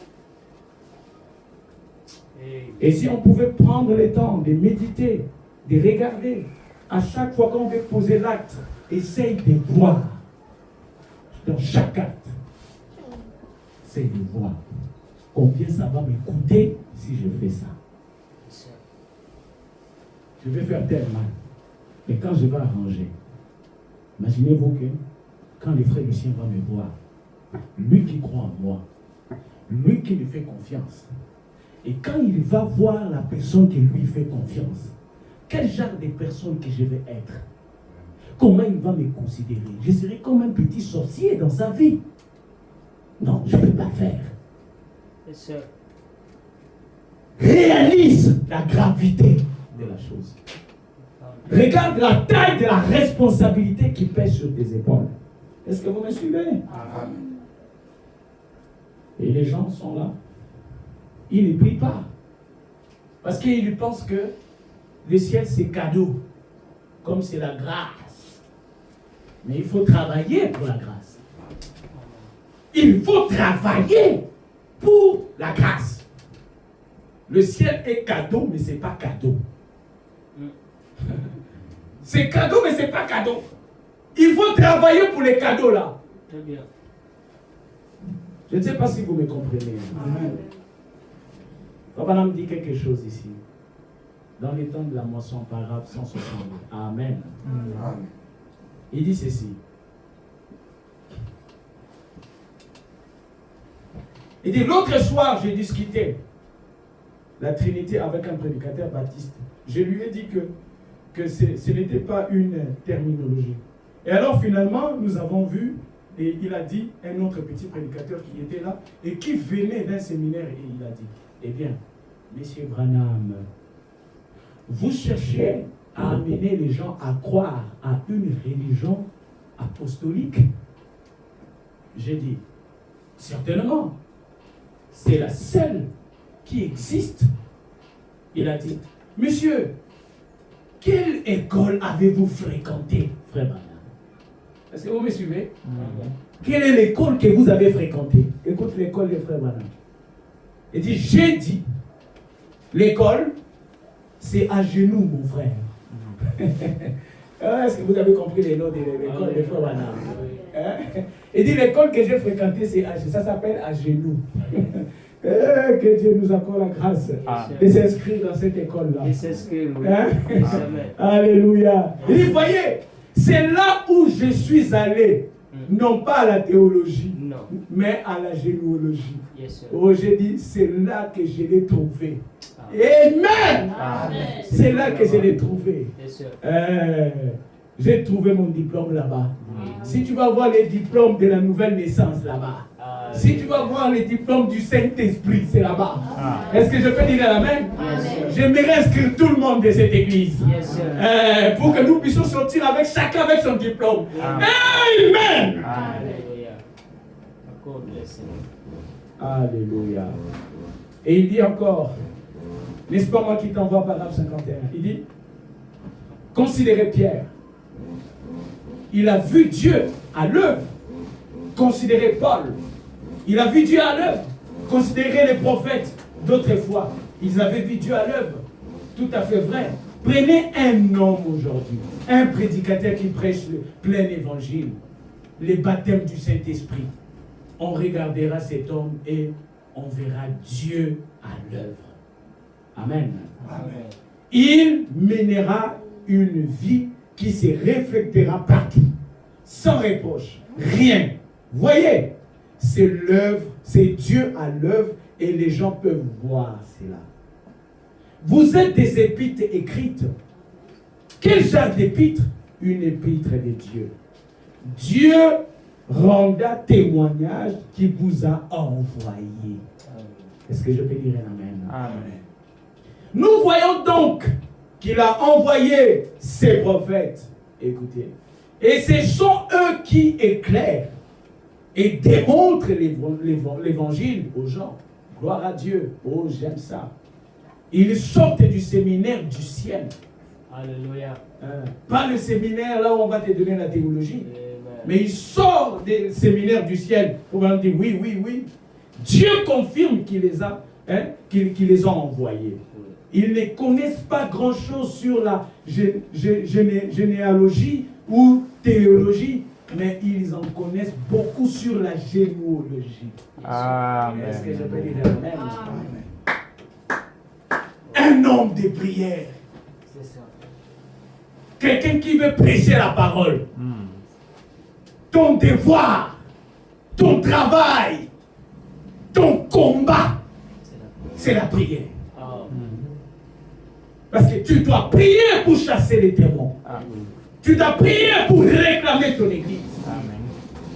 Et si on pouvait prendre le temps de méditer, de regarder, à chaque fois qu'on veut poser l'acte, essaye de voir dans chaque acte. Essaye de voir combien ça va me coûter si je fais ça. Je vais faire tel mal. Mais quand je vais arranger, imaginez-vous que quand le frère Lucien va me voir, lui qui croit en moi, lui qui me fait confiance, et quand il va voir la personne qui lui fait confiance, quel genre de personne que je vais être? Comment il va me considérer? Je serai comme un petit sorcier dans sa vie. Non, je ne peux pas faire. Réalise la gravité de la chose. Regarde la taille de la responsabilité qui pèse sur tes épaules. Est-ce que vous me suivez? Et les gens sont là. Ils ne prient pas. Parce qu'ils pensent que le ciel c'est cadeau. Comme c'est la grâce. Mais il faut travailler pour la grâce. Il faut travailler pour la grâce. Le ciel est cadeau, mais ce n'est pas cadeau. C'est cadeau, mais ce n'est pas cadeau. Il faut travailler pour les cadeaux là. Très bien. Je ne sais pas si vous me comprenez. Amen. Papa me dit quelque chose ici. Dans les temps de la moisson, paragraphe 162. Amen. Amen. Il dit ceci. Il dit, l'autre soir, j'ai discuté la Trinité avec un prédicateur baptiste. Je lui ai dit que ce n'était pas une terminologie. Et alors finalement, nous avons vu, et il a dit, un autre petit prédicateur qui était là, et qui venait d'un séminaire, et il a dit, eh bien, Monsieur Branham, vous cherchez à amener les gens à croire à une religion apostolique? J'ai dit, certainement, c'est la seule qui existe. Il a dit, monsieur, quelle école avez-vous fréquenté, frère Branham? Est-ce que vous me suivez? Quelle est l'école que vous avez fréquentée? Écoute l'école des frères Branham. Il dit, j'ai dit, l'école, c'est à genoux, mon frère. Est-ce que vous avez compris les noms de l'école des frères Branham? Il dit, l'école que j'ai fréquentée, ça s'appelle à genoux. Que Dieu nous accorde la grâce de s'inscrire dans cette école-là. De s'inscrire, oui. Alléluia. Il dit, voyez, c'est là où je suis allé, non pas à la théologie, mais à la généalogie. Oh, j'ai dit, c'est là que je l'ai trouvé. Amen. C'est là que je l'ai trouvé. J'ai trouvé mon diplôme là-bas. Si tu vas voir les diplômes de la nouvelle naissance là-bas, si tu vas voir les diplômes du Saint-Esprit, c'est là-bas. Est-ce que je peux dire la même? J'aimerais inscrire tout le monde de cette église pour que nous puissions sortir avec chacun avec son diplôme. Amen. Alléluia. Et il dit encore, n'est-ce pas moi qui t'envoie paragraphe 51? Il dit, considérez Pierre. Il a vu Dieu à l'œuvre. Considérez Paul. Il a vu Dieu à l'œuvre. Considérez les prophètes d'autrefois. Ils avaient vu Dieu à l'œuvre. Tout à fait vrai. Prenez un homme aujourd'hui, un prédicateur qui prêche le plein évangile, les baptêmes du Saint-Esprit. On regardera cet homme et on verra Dieu à l'œuvre. Amen. Amen. Il mènera une vie qui se reflétera partout, sans reproche, rien. Voyez, c'est l'œuvre, c'est Dieu à l'œuvre et les gens peuvent voir cela. Vous êtes des épîtres écrites. Quel genre d'épître? Une épître de Dieu. Dieu rendra témoignage qui vous a envoyé. Est-ce que je peux dire un amen? Amen. Nous voyons donc qu'il a envoyé ses prophètes. Écoutez. Et ce sont eux qui éclairent et démontrent l'évangile aux gens. Gloire à Dieu. Oh, j'aime ça. Ils sortent du séminaire du ciel. Alléluia. Pas le séminaire là où on va te donner la théologie. Amen. Mais ils sortent des séminaires du ciel pour leur dire oui, oui, oui. Dieu confirme qu'il les a, qu'il les a envoyés. Ils ne connaissent pas grand-chose sur la généalogie ou théologie, mais ils en connaissent beaucoup sur la généalogie. Amen. Est-ce que je peux dire amen? Un homme de prière. C'est ça. Quelqu'un qui veut prêcher la parole. Ton devoir, ton travail, ton combat, c'est la prière. Parce que tu dois prier pour chasser les démons. Tu dois prier pour réclamer ton église. Amen.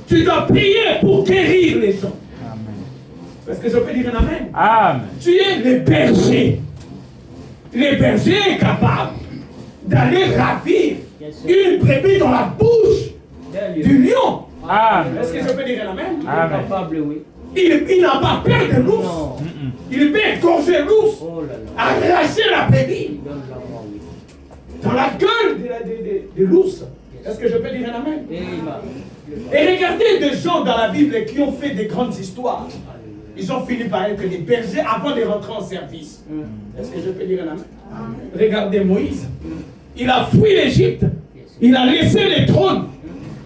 Tu dois prier pour guérir les gens. Amen. Est-ce que je peux dire un amen? Amen. Tu es le berger. Le berger est capable d'aller ravir une brebis dans la bouche du lion. Amen. Est-ce que je peux dire un amen? Amen. Capable, oui. Il n'a pas peur de l'ours. Non. Il peut égorger l'ours, Oh là là. arracher la brebis Il donne la mort, oui. dans la gueule de l'ours. Est-ce que je peux dire un amen? Amen. Et regardez des gens dans la Bible qui ont fait des grandes histoires. Ils ont fini par être des bergers avant de rentrer en service. Est-ce que je peux dire un amen? Regardez Moïse. Il a fui l'Égypte. Il a laissé le trône.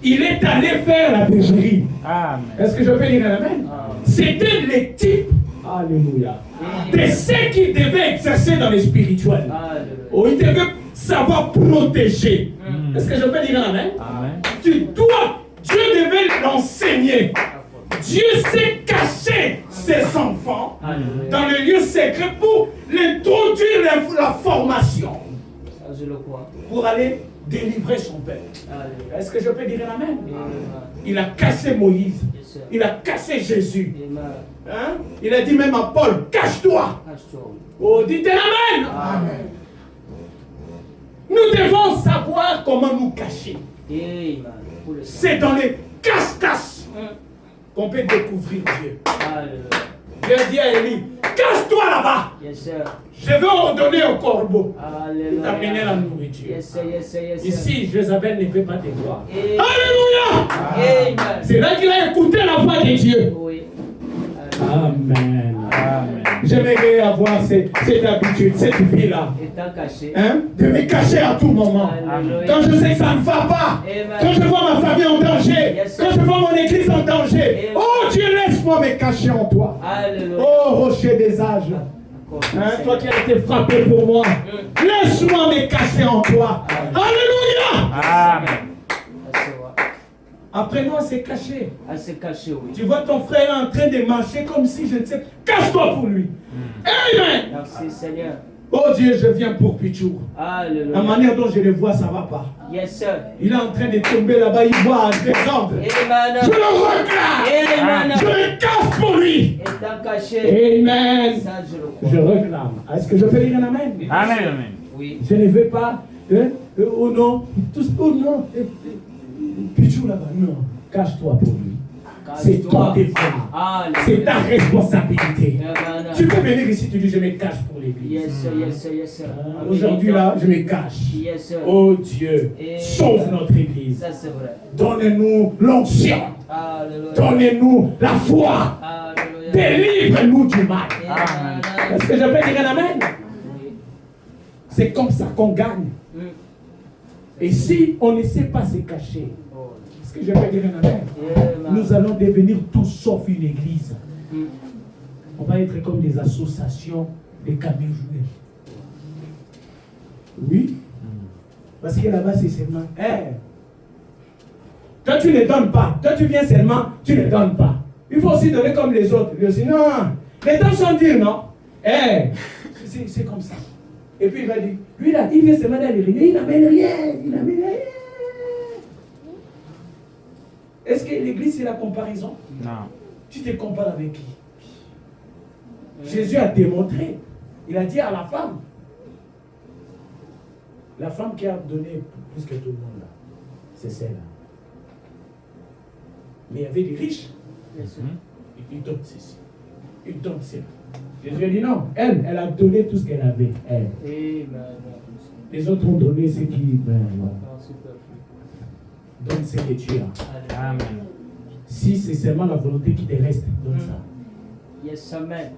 Il est allé faire la bergerie. Amen. Est-ce que je peux dire un amen? C'était le type, alléluia, de ce qu'il devait exercer dans le spirituel. Alléluia. Oh, il devait savoir protéger. Est-ce que je peux dire un amen? Amen. Tu dois, Dieu devait l'enseigner. Dieu sait cacher ses enfants Alléluia. dans le lieu secret pour l'introduire la formation, Ça, je le crois. pour aller délivrer son peuple. Alléluia. Est-ce que je peux dire un amen? Amen. Il a caché Moïse. Yes, sir. Il a caché Jésus. Amen. Hein? Il a dit même à Paul, cache-toi. Cache-toi. Oh, dites amen. Amen. Nous devons savoir comment nous cacher. Amen. Pour le C'est dans les cache-cache qu'on peut découvrir Dieu. Alléluia. Dieu dit à Élie, cache-toi là-bas. Yes, sir. Je vais ordonner au corbeau Alléluia. d'amener la nourriture. Yes, sir. Yes, sir. Yes, sir. Ici, Jézabel ne peut pas te voir. Amen. Alléluia. Amen. C'est là qu'il a écouté la voix de Dieu. Oui. Amen. Amen. J'aimerais avoir cette habitude, cette vie-là. Étant caché. Hein? De me cacher à tout moment. Alléluia. Quand je sais que ça ne va pas, Amen. quand je vois ma famille en danger, Yes, quand sir. je vois mon église en danger, Amen. oh Dieu, laisse-moi me cacher en toi. Alléluia. Oh rocher des âges, hein, toi qui as été frappé pour moi, laisse-moi me cacher en toi. Alléluia. Amen. Apprenons à se cacher. À se cacher, oui. Tu vois ton frère en train de marcher comme si je ne sais. Cache-toi pour lui. Amen. Merci, Seigneur. Oh Dieu, je viens pour Pichou. Alléluia. La manière dont je le vois, ça ne va pas. Yes, sir. Il est en train de tomber là-bas, il voit un désordre. Amen. Je le regarde. Amen. Je le cache pour lui. Étant caché. Amen. Ça, je le crois. Je réclame. Est-ce que je peux dire un amen? Amen. Amen. Oui. Je ne veux pas. Oh non. Tous, oh non. Pichou là-bas. Non. Cache-toi pour lui. C'est ton devoir. C'est ta responsabilité. Tu peux venir ici, tu dis je me cache pour l'église. Yes, sir, yes, sir, yes, sir. Aujourd'hui là, je me cache. Yes, sir. Oh Dieu, sauve notre église. Ça c'est vrai. Donnez-nous l'onction. Alléluia. Donnez-nous la foi. Alléluia. Délivre-nous du mal. Amen. Est-ce que je peux dire un amen? Oui. C'est comme ça qu'on gagne. Mm. Et si on ne sait pas se cacher, Oh. est-ce que je peux dire un amen? Amen. Nous allons devenir tout sauf une église. Mm. On va être comme des associations de camionneurs. Oui. Parce que là-bas, c'est seulement. Toi, tu ne donnes pas. Toi, tu viens seulement, tu ne donnes pas. Il faut aussi donner comme les autres. Lui aussi, non. Les temps sont durs, non? C'est comme ça. Et puis il va dire, lui là, il vient seulement dans les réunions, il n'amène rien. Il n'amène rien. Est-ce que l'église, c'est la comparaison? Non. Tu te compares avec qui? Jésus a démontré. Il a dit à la femme qui a donné plus que tout le monde là, c'est celle-là. Mais il y avait des riches. Ils donnent ceci. Ils donnent cela. Jésus a dit non. Elle a donné tout ce qu'elle avait. Elle. Les autres ont donné ce qui. Donne ce que tu as. Amen. Si c'est seulement la volonté qui te reste, donne ça. Yes, amen.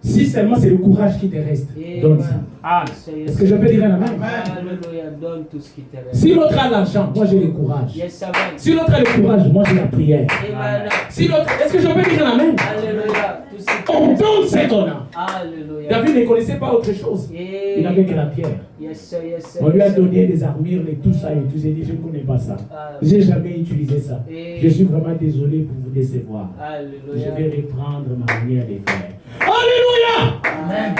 Si seulement c'est le courage qui te reste, donne ça. Amen. Est-ce que je peux dire un amen? Alléluia, donne tout ce qui te reste. Si l'autre a l'argent, moi j'ai le courage. Yes, amen. Si l'autre a le courage, moi j'ai la prière. Amen. Si l'autre, est-ce que je peux dire un amen? Alléluia, tout ce qui te On reste. donne ce qu'on a. Alléluia. David ne connaissait pas autre chose. Il n'avait que la pierre. Yes, sir, yes, sir. On lui a yes, sir. donné des armures et tout ça et tout. J'ai dit, je ne connais pas ça. Ah. J'ai jamais utilisé ça. Et- Je suis vraiment désolé pour vous décevoir. Je Alléluia. vais reprendre ma manière de faire. Alléluia! Amen.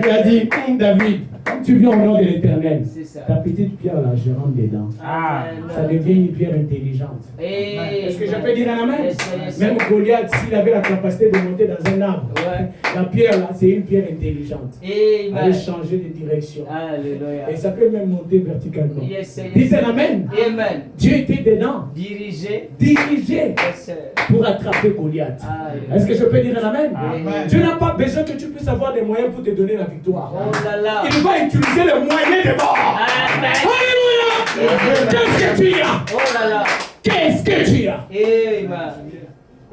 Tu as dit, David, quand tu viens au nom de l'Éternel, C'est ça. ta petite pierre là, je rentre dedans. Amen. Ça devient une pierre intelligente. Est-ce que je peux dire un amen? Yes, sir, yes, sir. Même Goliath, s'il avait la capacité de monter dans un arbre, Ouais. la pierre là, c'est une pierre intelligente. Elle Amen. peut changer de direction. Alléluia. Et ça peut même monter verticalement. Yes, sir, yes, Dites sir. un amen. Amen. Dieu était dedans, Dirigé. dirigé Yes, sir. pour attraper Goliath. Alléluia. Est-ce que je peux dire un amen? Amen. Dieu n'a pas besoin que tu puisses avoir des moyens pour te donner la victoire. Oh là là. Il va utiliser les moyens de mort. Amen. Alléluia! Qu'est-ce que tu as? Oh là là. Qu'est-ce que tu as? Amen.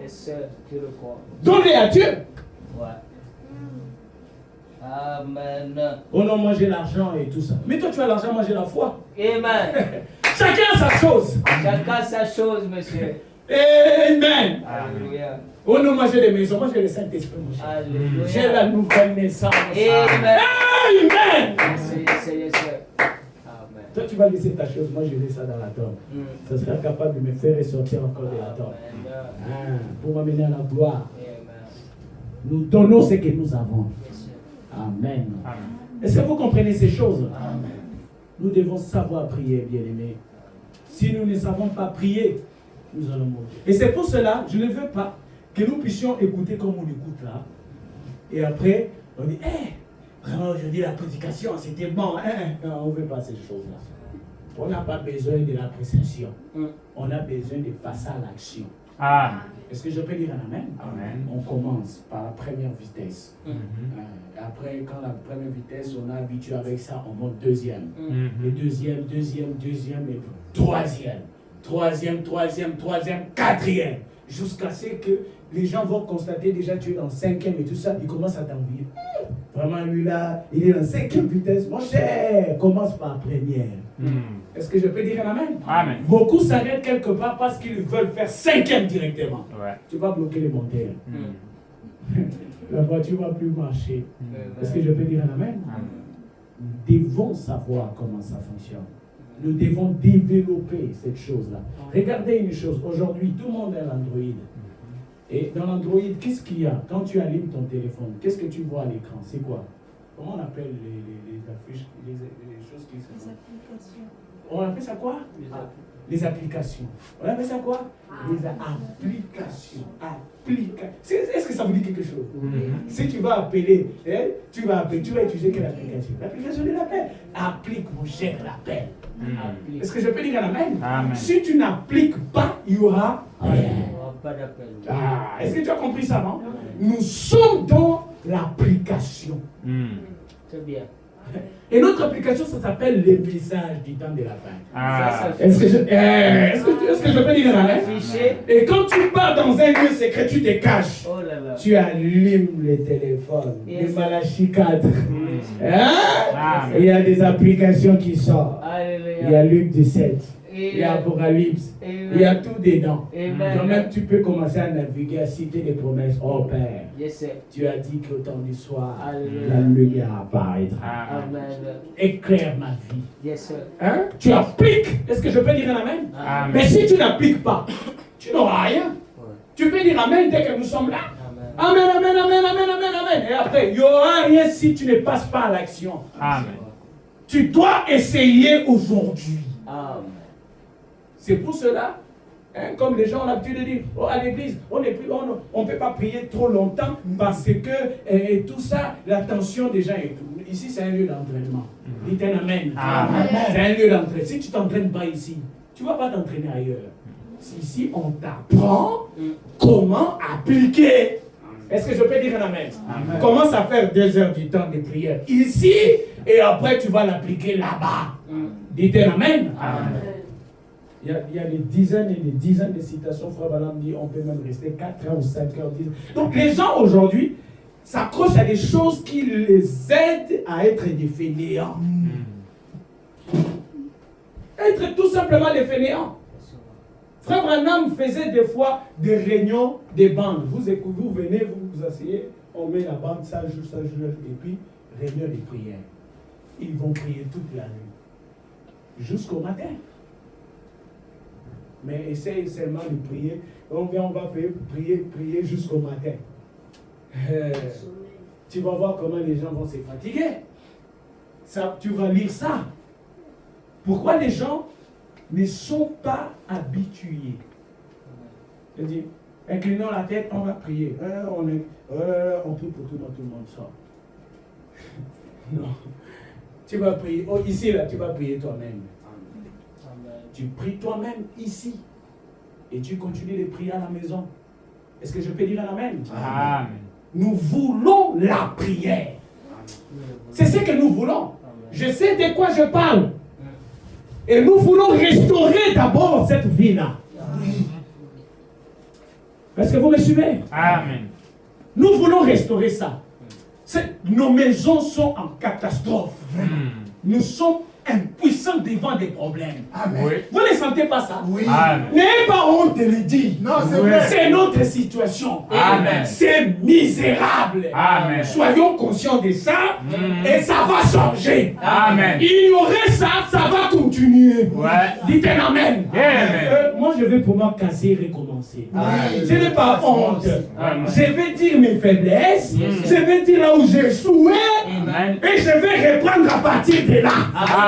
Yes, sir. Je le crois. Donne-les à Dieu. Ouais. Amen. Oh non, moi j'ai l'argent et tout ça. Mais toi tu as l'argent, moi j'ai la foi. Amen. Chacun a sa chose. Chacun sa chose, monsieur. Amen. Alléluia. Oh non, moi j'ai des maisons, moi j'ai le Saint-Esprit, mon cher. Alléluia. J'ai la nouvelle naissance. Amen. Amen. Yes, sir, yes, sir, yes, sir. Amen. Toi tu vas laisser ta chose, moi je laisse ça dans la tombe. Ça sera capable de me faire ressortir encore de la tombe. Amen. Pour m'amener à la gloire. Amen. Nous donnons ce que nous avons. Yes, sir. Amen. Amen. Est-ce que vous comprenez ces choses? Amen. Nous devons savoir prier, bien-aimés. Si nous ne savons pas prier, nous allons mourir. Et c'est pour cela, je ne veux pas que nous puissions écouter comme on écoute là. Et après, on dit, vraiment aujourd'hui la prédication, c'était bon. Non, on ne veut pas ces choses-là. On n'a pas besoin de l'appréciation. On a besoin de passer à l'action. Amen. Est-ce que je peux dire un amen? Amen. On commence par la première vitesse. Après, quand la première vitesse, on est habitué avec ça, on monte deuxième. Et deuxième, et troisième, quatrième. Jusqu'à ce que les gens vont constater déjà tu es dans cinquième et tout ça, ils commencent à t'envier. Vraiment, lui là, il est dans cinquième vitesse. Mon cher, commence par première. Est-ce que je peux dire un amen? Amen. Beaucoup s'arrêtent quelque part parce qu'ils veulent faire cinquième directement. Ouais. Tu vas bloquer les monteurs. La voiture ne va plus marcher. Est-ce que je peux dire un amen? Nous devons savoir comment ça fonctionne. Nous devons développer cette chose-là. Regardez une chose. Aujourd'hui, tout le monde a l'Android. Et dans l'Android, qu'est-ce qu'il y a? Quand tu allumes ton téléphone, qu'est-ce que tu vois à l'écran? C'est quoi? Comment on appelle les affiches, les choses qui sont... Les applications. On appelle ça quoi? Les applications. On appelle ça quoi? Les applications. Est-ce que ça vous dit quelque chose? Si tu vas appeler, tu vas utiliser quelle application? L'application de l'appel. Applique, mon cher, l'appel. Est-ce que je peux dire un amen? Amen. Si tu n'appliques pas, il y aura rien. Pas d'appel. Ah, est-ce que tu as compris ça, non? Nous sommes dans l'application. C'est bien. Et notre application, ça s'appelle les messages du temps de la fin. Ah. Est-ce que je peux dire un amen? Affiché. Et quand tu pars dans un lieu secret, tu te caches. Oh là là. Tu allumes les téléphones, les Malachi 4. Hein? Ah. Et il y a des applications qui sortent. Il y a Alléluia. Luc 17. Il y a Apocalypse. Il y a tout dedans. Amen. Toi-même, tu peux commencer à naviguer, à citer les promesses. Oh Père, Yes, sir. tu as dit qu'au temps du soir, Alléluia. la lumière apparaîtra. Amen. Amen. Éclaire ma vie. Yes, sir. Hein? Tu appliques. Est-ce que je peux dire un amen? Amen. Mais si tu n'appliques pas, tu n'auras rien. Ouais. Tu peux dire amen dès que nous sommes là. Amen. Amen, amen, amen, amen, amen, amen. Et après, il n'y aura rien si tu ne passes pas à l'action. Amen. Tu dois essayer aujourd'hui. Amen. C'est pour cela, hein, comme les gens ont l'habitude de dire, oh, à l'église, on ne peut pas prier trop longtemps parce que tout ça, l'attention des gens et tout. Ici, c'est un lieu d'entraînement. Dites un amen. Amen. C'est un lieu d'entraînement. Si tu ne t'entraînes pas ici, tu ne vas pas t'entraîner ailleurs. Ici, on t'apprend comment appliquer. Est-ce que je peux dire un amen? Amen. Commence à faire 2 heures du temps de prière ici et après tu vas l'appliquer là-bas. Dites un amen. Amen. Il y a des dizaines et des dizaines de citations. Frère Balam dit on peut même rester 4 heures ou 5 heures. 10 heures. Donc les gens aujourd'hui s'accrochent à des choses qui les aident à être des fainéants. Être tout simplement des fainéants. Frère Branham faisait des fois des réunions des bandes. Vous venez, vous vous asseyez, on met la bande, ça joue, et puis réunion des prières. Ils vont prier toute la nuit, jusqu'au matin. Mais essaye seulement de prier. On va prier jusqu'au matin. Tu vas voir comment les gens vont se fatiguer. Ça, tu vas lire ça. Pourquoi les gens ne sont pas habitués? Je dis, inclinons la tête, on va prier. On prie pour tout le monde sort. Non. Tu vas prier. Oh, ici, là, tu vas prier toi-même. Tu pries toi-même ici. Et tu continues de prier à la maison. Est-ce que je peux dire un amen? Amen. Nous voulons la prière. C'est ce que nous voulons. Je sais de quoi je parle. Et nous voulons restaurer d'abord cette vie-là. Est-ce que vous me suivez? Amen. Nous voulons restaurer ça. Nos maisons sont en catastrophe. Nous sommes impuissants devant des problèmes. Oui. Vous ne sentez pas ça? Oui. Amen. N'ayez pas honte de le dire. Non, c'est vrai. C'est notre situation. Amen. C'est misérable. Amen. Soyons conscients de ça et ça va changer. Amen. Ignorer ça, ça va continuer. Ouais. Dites un amen. Amen. Moi, je vais pour moi casser et recommencer. Amen. Je n'ai pas honte. Amen. Je vais dire mes faiblesses. Je vais dire là où j'ai échoué. Amen. Et je vais reprendre à partir de là.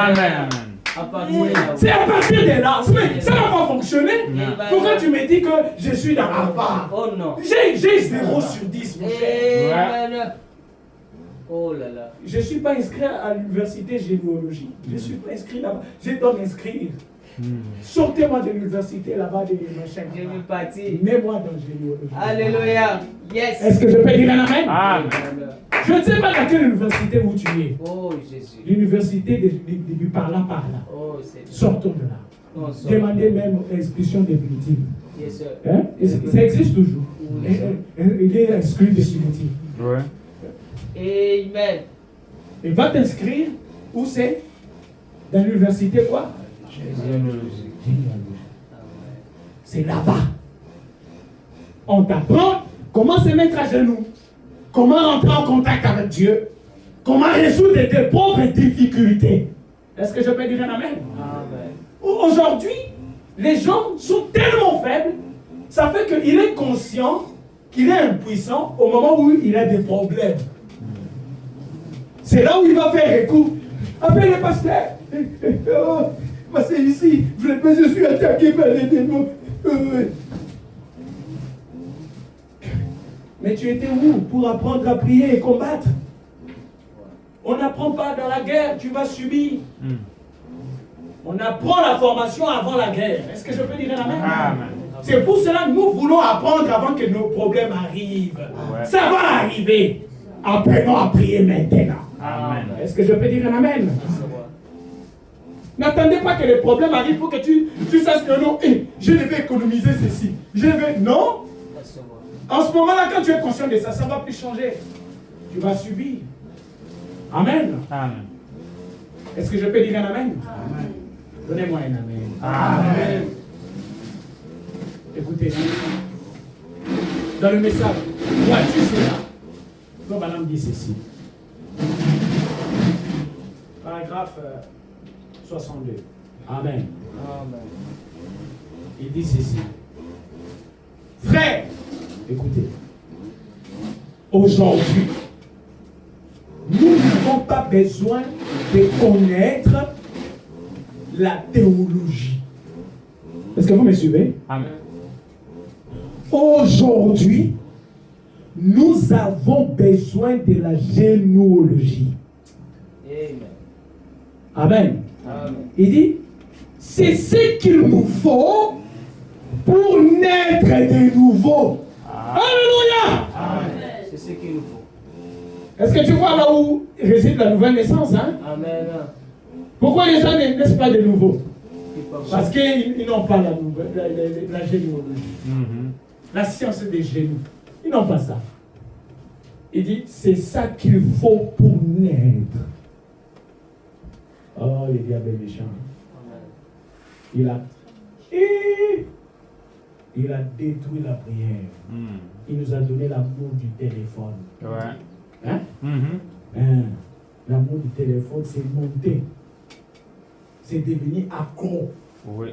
Amen. À partir de là. C'est à partir de là. Mais ça ne va pas fonctionner. Pourquoi tu me dis que je suis dans la barre? Oh non. J'ai 0 sur 10, mon cher. Amen. Oh là là. Je ne suis pas inscrit à l'université généalogie. Je ne suis pas inscrit là-bas. Je dois m'inscrire. Sortez-moi de l'université là-bas de machin. Je vais partir. Mets-moi dans généalogie. Alléluia. Yes. Est-ce que je peux dire un amen? Amen. Je ne sais pas dans quelle université où tu es. Oh Jésus. L'université du parlant par là. Oh Seigneur. Sortons de là. On sort. Demandez même expulsion définitive. Yes sir. Hein? Ça existe toujours. Il est exclu définitif. Ouais. Amen. Et va t'inscrire, où c'est? Dans l'université quoi? Généalogie. C'est là-bas. On t'apprend comment se mettre à genoux, comment rentrer en contact avec Dieu, comment résoudre tes propres difficultés. Est-ce que je peux dire un amen? Amen. Aujourd'hui, les gens sont tellement faibles, ça fait qu'il est conscient qu'il est impuissant au moment où il a des problèmes. C'est là où il va faire recours. Appelle le pasteur. C'est ici, je suis attaqué par les démons. Mais tu étais où pour apprendre à prier et combattre? On n'apprend pas dans la guerre, tu vas subir. On apprend la formation avant la guerre. Est-ce que je peux dire un amen? Amen. C'est pour cela que nous voulons apprendre avant que nos problèmes arrivent. Ouais. Ça va arriver. Apprenons à prier maintenant. Amen. Est-ce que je peux dire un amen? N'attendez pas que les problèmes arrivent pour que tu saches que non, je devais économiser ceci. Non. En ce moment-là, quand tu es conscient de ça, ça ne va plus changer. Tu vas subir. Amen. Amen. Est-ce que je peux dire un amen? Amen. Donnez-moi un amen. Amen. Écoutez, dans le message, vois-tu cela? Donc, madame dit ceci. Paragraphe 62. Amen. Amen. Il dit ceci. Frère, écoutez. Aujourd'hui, nous n'avons pas besoin de connaître la théologie. Est-ce que vous me suivez? Amen. Aujourd'hui, nous avons besoin de la généalogie. Amen. Amen. Il dit, c'est ce qu'il nous faut pour naître de nouveau. Alléluia. Amen. C'est ce qu'il nous faut. Est-ce que tu vois là où réside la nouvelle naissance, hein? Amen. Pourquoi les gens ne naissent pas de nouveau? Parce Parce qu'ils n'ont pas la généalogie. La science des génies. Ils n'ont pas ça. Il dit, c'est ça qu'il faut pour naître. Oh, le diable est méchant. Il a détruit la prière. Il nous a donné l'amour du téléphone. Ouais. Hein? L'amour du téléphone, c'est monter. C'est devenir accro. Oui.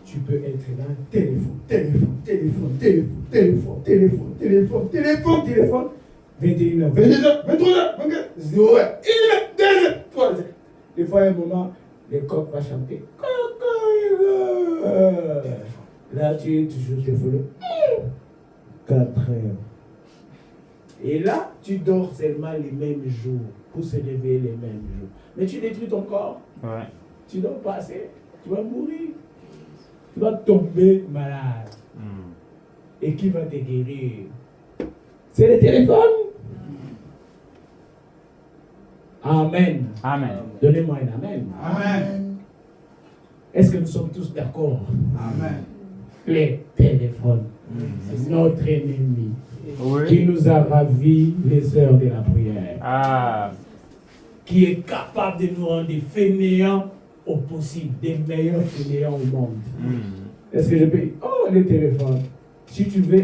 Tu peux être là, téléphone. 21h, 22h, 23h, 24h, 0h, 1h, 2h, 3h. Des fois, à un moment, le coq va chanter. Là, tu es toujours défolé. 4h. Et là, tu dors seulement les mêmes jours pour se lever les mêmes jours. Mais tu détruis ton corps. Ouais. Tu dors pas assez. Tu vas mourir. Tu vas tomber malade. Et qui va te guérir? C'est le téléphone. Amen. Amen. Donnez-moi un amen. Amen. Est-ce que nous sommes tous d'accord? Amen. Les téléphones, c'est notre ennemi qui Oui. nous a ravi les heures de la prière, Ah. qui est capable de nous rendre des fainéants au possible, des meilleurs fainéants au monde. Est-ce que je peux? Oh, les téléphones. Si tu veux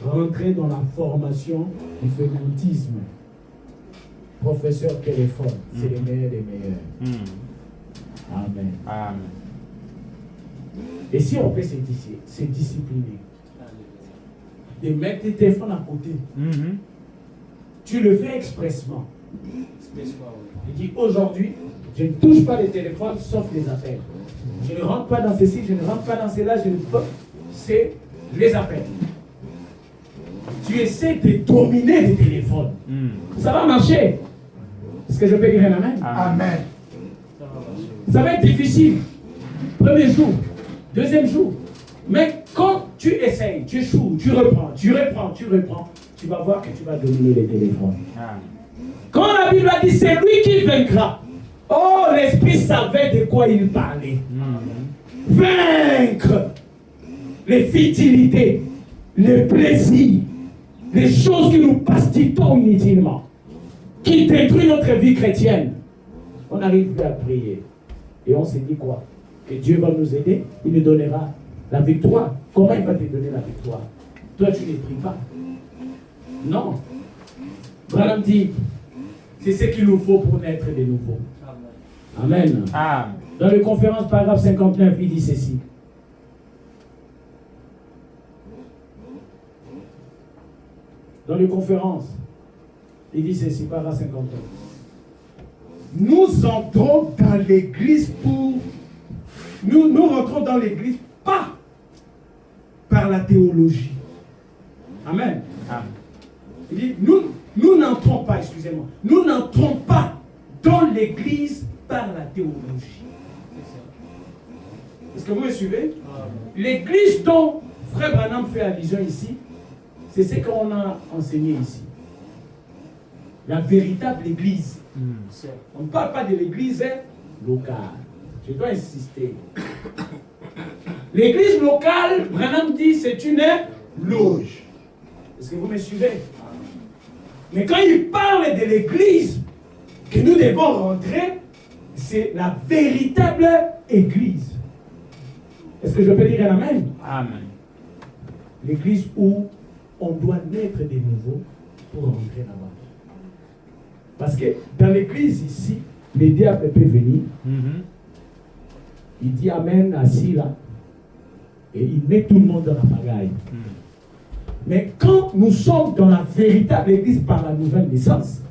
rentrer dans la formation du fainéantisme, professeur téléphone, c'est les meilleurs des meilleurs. Amen. Amen. Et si on peut se discipliner, de mettre tes téléphones à côté, tu le fais expressement. Il dit aujourd'hui, je ne touche pas les téléphones sauf les appels. Je ne rentre pas dans ceci, je ne rentre pas dans cela, je ne peux. C'est les appels. Tu essaies de dominer les téléphones. Ça va marcher. Est-ce que je peux dire un amen? Amen. Ça va être difficile. Premier jour, deuxième jour. Mais quand tu essayes, tu échoues, tu reprends, tu vas voir que tu vas dominer les téléphones. Quand la Bible a dit c'est lui qui vaincra. Oh, l'Esprit savait de quoi il parlait. Vaincre les futilités, les plaisirs, les choses qui nous pastillent inutilement, qui détruisent notre vie chrétienne. On n'arrive plus à prier. Et on s'est dit quoi? Que Dieu va nous aider, il nous donnera la victoire. Comment il va te donner la victoire? Toi, tu ne pries pas. Non. Branham dit, c'est ce qu'il nous faut pour naître de nouveau. Amen. Amen. Dans le conférence paragraphe 59, il dit ceci. Dans les conférences, il dit ceci, paragraphe 59. Nous entrons dans l'église pour... Nous rentrons dans l'église pas par la théologie. Amen. Amen. Il dit, nous n'entrons pas, excusez-moi, nous n'entrons pas dans l'église par la théologie. Est-ce que vous me suivez? L'église dont Frère Branham fait allusion ici, c'est ce qu'on a enseigné ici. La véritable église. On ne parle pas de l'église locale. Je dois insister. L'église locale, Branham dit, c'est une loge. Est-ce que vous me suivez? Mais quand il parle de l'église que nous devons rentrer, c'est la véritable église. Est-ce que je peux dire un amen? Amen. L'église où on doit naître de nouveau pour rentrer là-bas. Parce que dans l'église ici, le diable peut venir. Il dit amen assis là. Et il met tout le monde dans la pagaille. Mais quand nous sommes dans la véritable église par la nouvelle naissance,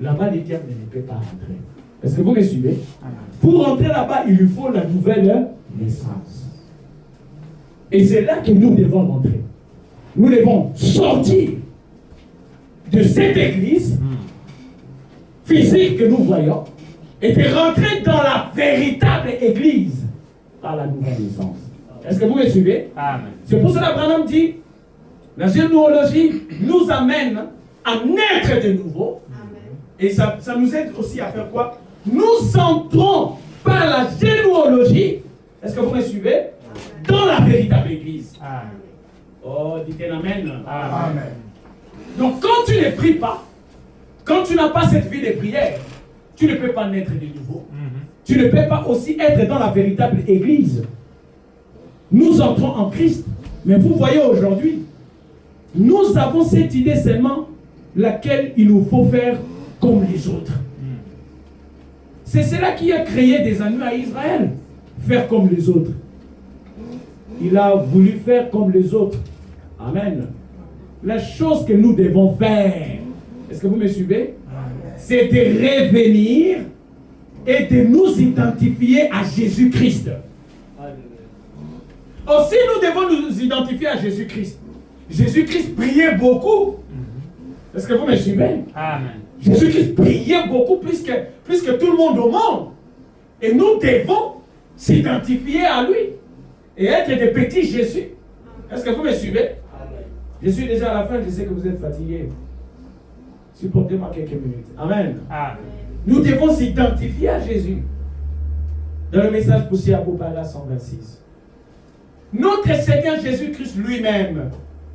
là-bas, le diable ne peut pas rentrer. Est-ce que vous me suivez? Pour rentrer là-bas, il lui faut la nouvelle naissance. Et c'est là que nous devons rentrer. Nous devons sortir de cette église physique que nous voyons et de rentrer dans la véritable église par la nouvelle naissance. Est-ce que vous me suivez? Amen. C'est pour cela que Branham dit, la généalogie nous amène à naître de nouveau. Amen. Et ça nous aide aussi à faire quoi? Nous entrons par la généalogie, est-ce que vous me suivez? Dans la véritable église. Amen. Oh, dites un amen. Amen. Donc quand tu ne pries pas, quand tu n'as pas cette vie de prière, tu ne peux pas naître de nouveau. Tu ne peux pas aussi être dans la véritable église. Nous entrons en Christ. Mais vous voyez aujourd'hui, nous avons cette idée seulement laquelle il nous faut faire comme les autres. C'est cela qui a créé des ennuis à Israël. Faire comme les autres. Il a voulu faire comme les autres. Amen. La chose que nous devons faire, est-ce que vous me suivez? C'est de revenir et de nous identifier à Jésus-Christ. Aussi, nous devons nous identifier à Jésus-Christ. Jésus-Christ priait beaucoup. Est-ce que vous me suivez? Amen. Jésus-Christ priait beaucoup plus que tout le monde au monde. Et nous devons s'identifier à lui et être des petits Jésus. Est-ce que vous me suivez? Je suis déjà à la fin, je sais que vous êtes fatigués. Supportez-moi quelques minutes. Amen. Amen. Nous devons s'identifier à Jésus. Dans le message poussé à Bopala 126. Notre Seigneur Jésus-Christ lui-même,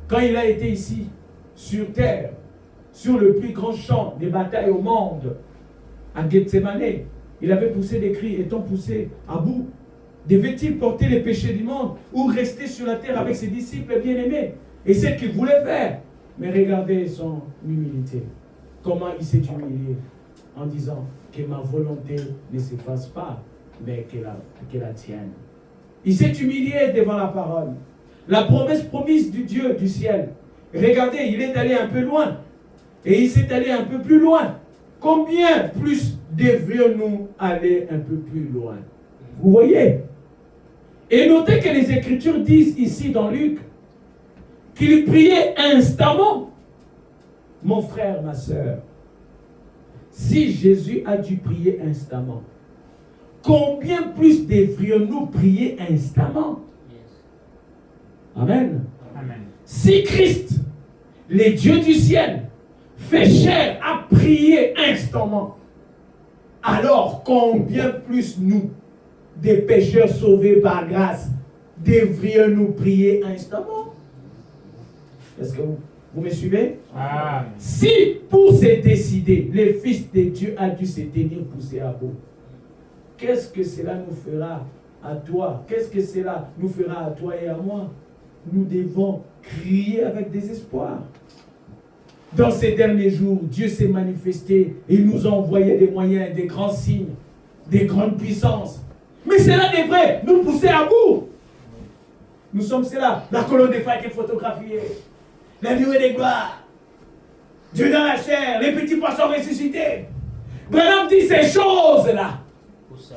quand il a été ici, sur terre, sur le plus grand champ des batailles au monde, à Gethsemane, il avait poussé des cris, étant poussé à bout. Devait-il porter les péchés du monde ou rester sur la terre avec ses disciples bien-aimés? Et c'est ce qu'il voulait faire. Mais regardez son humilité. Comment il s'est humilié en disant que ma volonté ne s'efface pas, mais que la tienne. Il s'est humilié devant la parole. La promesse promise du Dieu du ciel. Regardez, il est allé un peu loin. Et il s'est allé un peu plus loin. Combien plus devrions-nous aller un peu plus loin? Vous voyez? Et notez que les Écritures disent ici dans Luc qu'il priait instamment. Mon frère, ma soeur, si Jésus a dû prier instamment, combien plus devrions-nous prier instamment? Amen. Amen. Si Christ, le Dieu du ciel, fait chair à prier instamment, alors combien plus nous, des pécheurs sauvés par grâce, devrions-nous prier instamment? Est-ce que vous me suivez? Amen. Si pour se décider, le Fils de Dieu a dû se tenir poussé à bout, qu'est-ce que cela nous fera à toi? Qu'est-ce que cela nous fera à toi et à moi? Nous devons crier avec désespoir. Dans ces derniers jours, Dieu s'est manifesté et il nous a envoyé des moyens, des grands signes, des grandes puissances. Mais cela devrait nous pousser à bout. Nous sommes cela, la colonne des fêtes qui est photographiée, la nuée des gloires, Dieu dans la chair, les petits poissons ressuscités. Branham dit ces choses-là,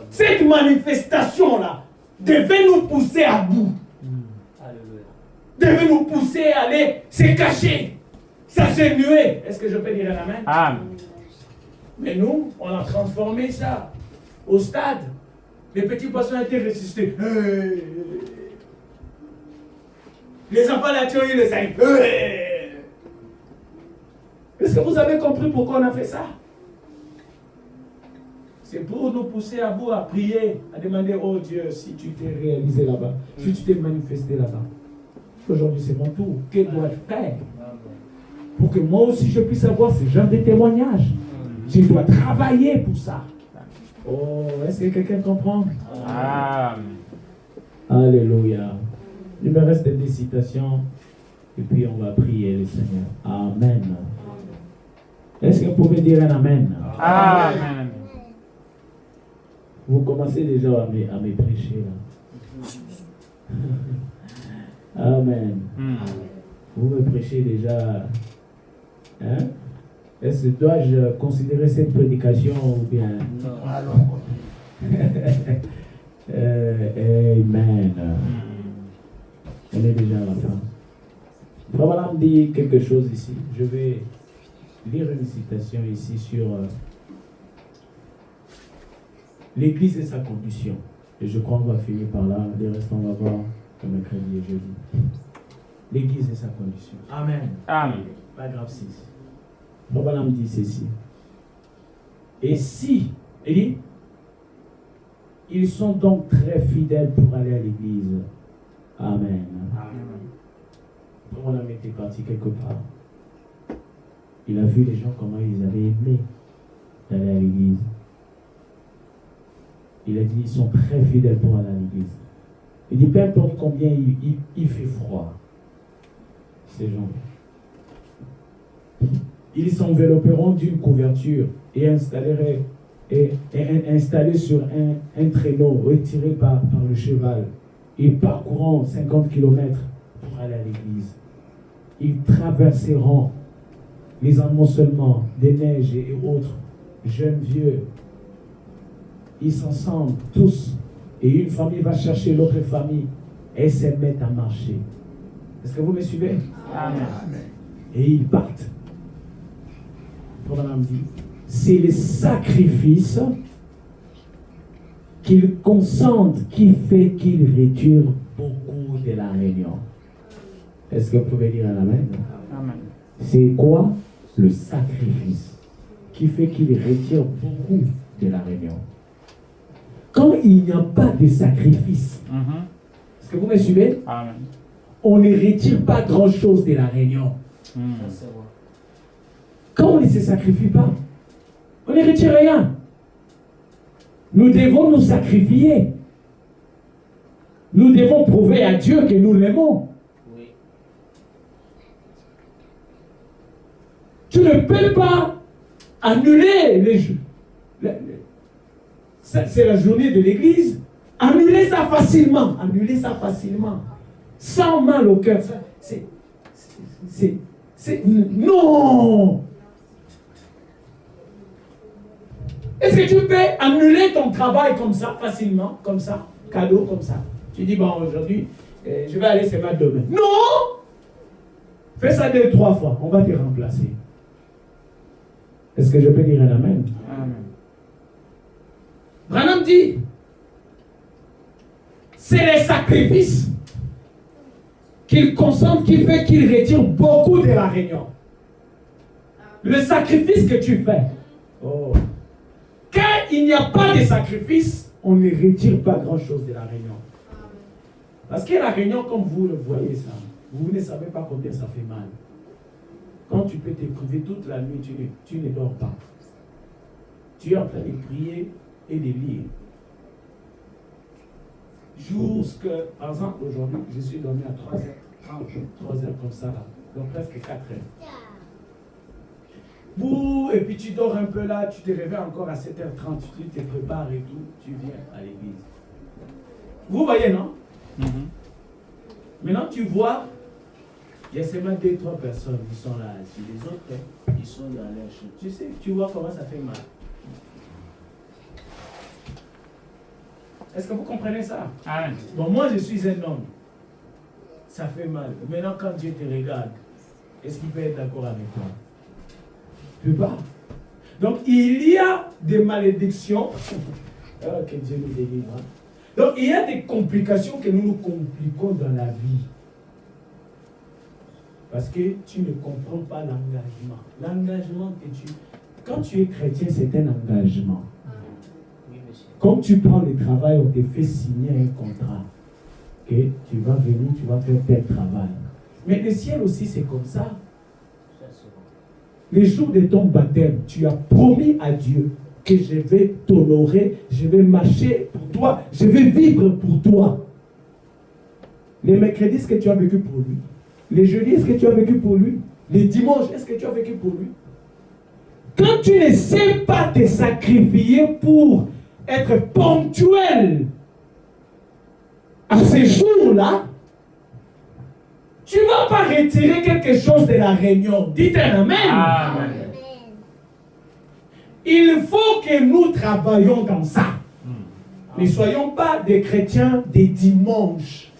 cette manifestation-là, devait nous pousser à bout. Devait nous pousser à aller se cacher, s'atténuer. Est-ce que je peux dire un amen? Amen. Mais nous, on a transformé ça au stade Les petits poissons ont été ressuscités. Les enfants là, ont eu le salut. Est-ce que vous avez compris pourquoi on a fait ça? C'est pour nous pousser à bout, à prier, à demander, oh Dieu, si tu t'es réalisé là-bas, si tu t'es manifesté là-bas. Aujourd'hui, c'est mon tour. Que dois-je faire pour que moi aussi je puisse avoir ce genre de témoignages? Je dois travailler pour ça. Oh, est-ce que quelqu'un comprend? Amen. Alléluia. Il me reste des citations et puis on va prier le Seigneur. Amen. Est-ce que vous pouvez dire un Amen? Amen. Vous commencez déjà à me prêcher là. Amen. Vous me prêchez déjà. Hein? Est-ce que dois-je considérer cette prédication ou bien? Amen. On est déjà à la fin. Frère Branham dit quelque chose ici. Je vais lire une citation ici sur l'Église et sa condition. Et je crois qu'on va finir par là. Les restes, on va voir le mercredi et jeudi. L'Église et sa condition. Amen. Amen. Paragraphe 6. Frère Branham dit ceci. Et si, il dit, ils sont donc très fidèles pour aller à l'église. Amen. On a été parti quelque part. Il a vu les gens comment ils avaient aimé d'aller à l'église. Il a dit ils sont très fidèles pour aller à l'église. Il dit peu importe combien il fait froid. Ces gens. Ils s'envelopperont d'une couverture et installés sur un traîneau retiré par le cheval. Ils parcourront 50 km pour aller à l'église. Ils traverseront les amoncellements des neiges et autres, jeunes, vieux. Ils s'ensemble tous et une famille va chercher l'autre famille et se mettent à marcher. Est-ce que vous me suivez? Amen. Et ils partent. Comme dit, c'est le sacrifice qu'ils consentent qui fait qu'ils retirent beaucoup de la réunion. Est-ce que vous pouvez dire un amen? Amen. C'est quoi le sacrifice qui fait qu'ils retirent beaucoup de la réunion? Quand il n'y a pas de sacrifice, est-ce que vous me suivez? Amen. On ne retire pas grand-chose de la réunion. Quand on ne se sacrifie pas, on ne retire rien. Nous devons nous sacrifier. Nous devons prouver à Dieu que nous l'aimons. Oui. Tu ne peux pas annuler les jeux. C'est la journée de l'église. Annuler ça facilement. Annuler ça facilement. Sans mal au cœur. Non! Est-ce que tu peux annuler ton travail comme ça, facilement, comme ça, cadeau, comme ça? Tu dis, bon, aujourd'hui, je vais aller se mettre demain. Non! Fais ça 2-3 fois, on va te remplacer. Est-ce que je peux dire un amen? Amen. Branham dit, c'est les sacrifices qu'il consomme qui fait qu'il retire beaucoup de la réunion. Le sacrifice que tu fais. Oh. Quand il n'y a pas de sacrifice, on ne retire pas grand-chose de la réunion. Parce que la réunion, comme vous le voyez ça, vous ne savez pas combien ça fait mal. Quand tu peux t'éprouver toute la nuit, tu ne dors pas. Tu es en train de prier et de lire. Jusque, par exemple, aujourd'hui, je suis dormi à 3h30, 3h comme ça, là, donc presque 4h. Et puis tu dors un peu là, tu te réveilles encore à 7h30, tu te prépares et tout, tu viens à l'église. Vous voyez, non? Maintenant, tu vois, il y a seulement 2-3 personnes qui sont là. Les autres, ils sont dans leur chambre. Tu sais, tu vois comment ça fait mal. Est-ce que vous comprenez ça? Amen. Bon, moi, je suis un homme. Ça fait mal. Maintenant, quand Dieu te regarde, est-ce qu'il peut être d'accord avec toi? Il ne peut pas. Donc, il y a des malédictions Que Dieu nous délivre. Donc, il y a des complications que nous nous compliquons dans la vie. Parce que tu ne comprends pas l'engagement. L'engagement que tu... Quand tu es chrétien, c'est un engagement. Comme tu prends le travail, on te fait signer un contrat. Que tu vas venir, tu vas faire tel travail. Mais le ciel aussi, c'est comme ça. Le jour de ton baptême, tu as promis à Dieu que je vais t'honorer, je vais marcher pour toi, je vais vivre pour toi. Les mercredis, est-ce que tu as vécu pour lui? Les jeudis, est-ce que tu as vécu pour lui? Les dimanches, est-ce que tu as vécu pour lui? Quand tu ne sais pas te sacrifier pour être ponctuel à ces jours-là, tu ne vas pas retirer quelque chose de la réunion. Dites un amen. Amen. Il faut que nous travaillions dans ça. Ne soyons pas des chrétiens des dimanches.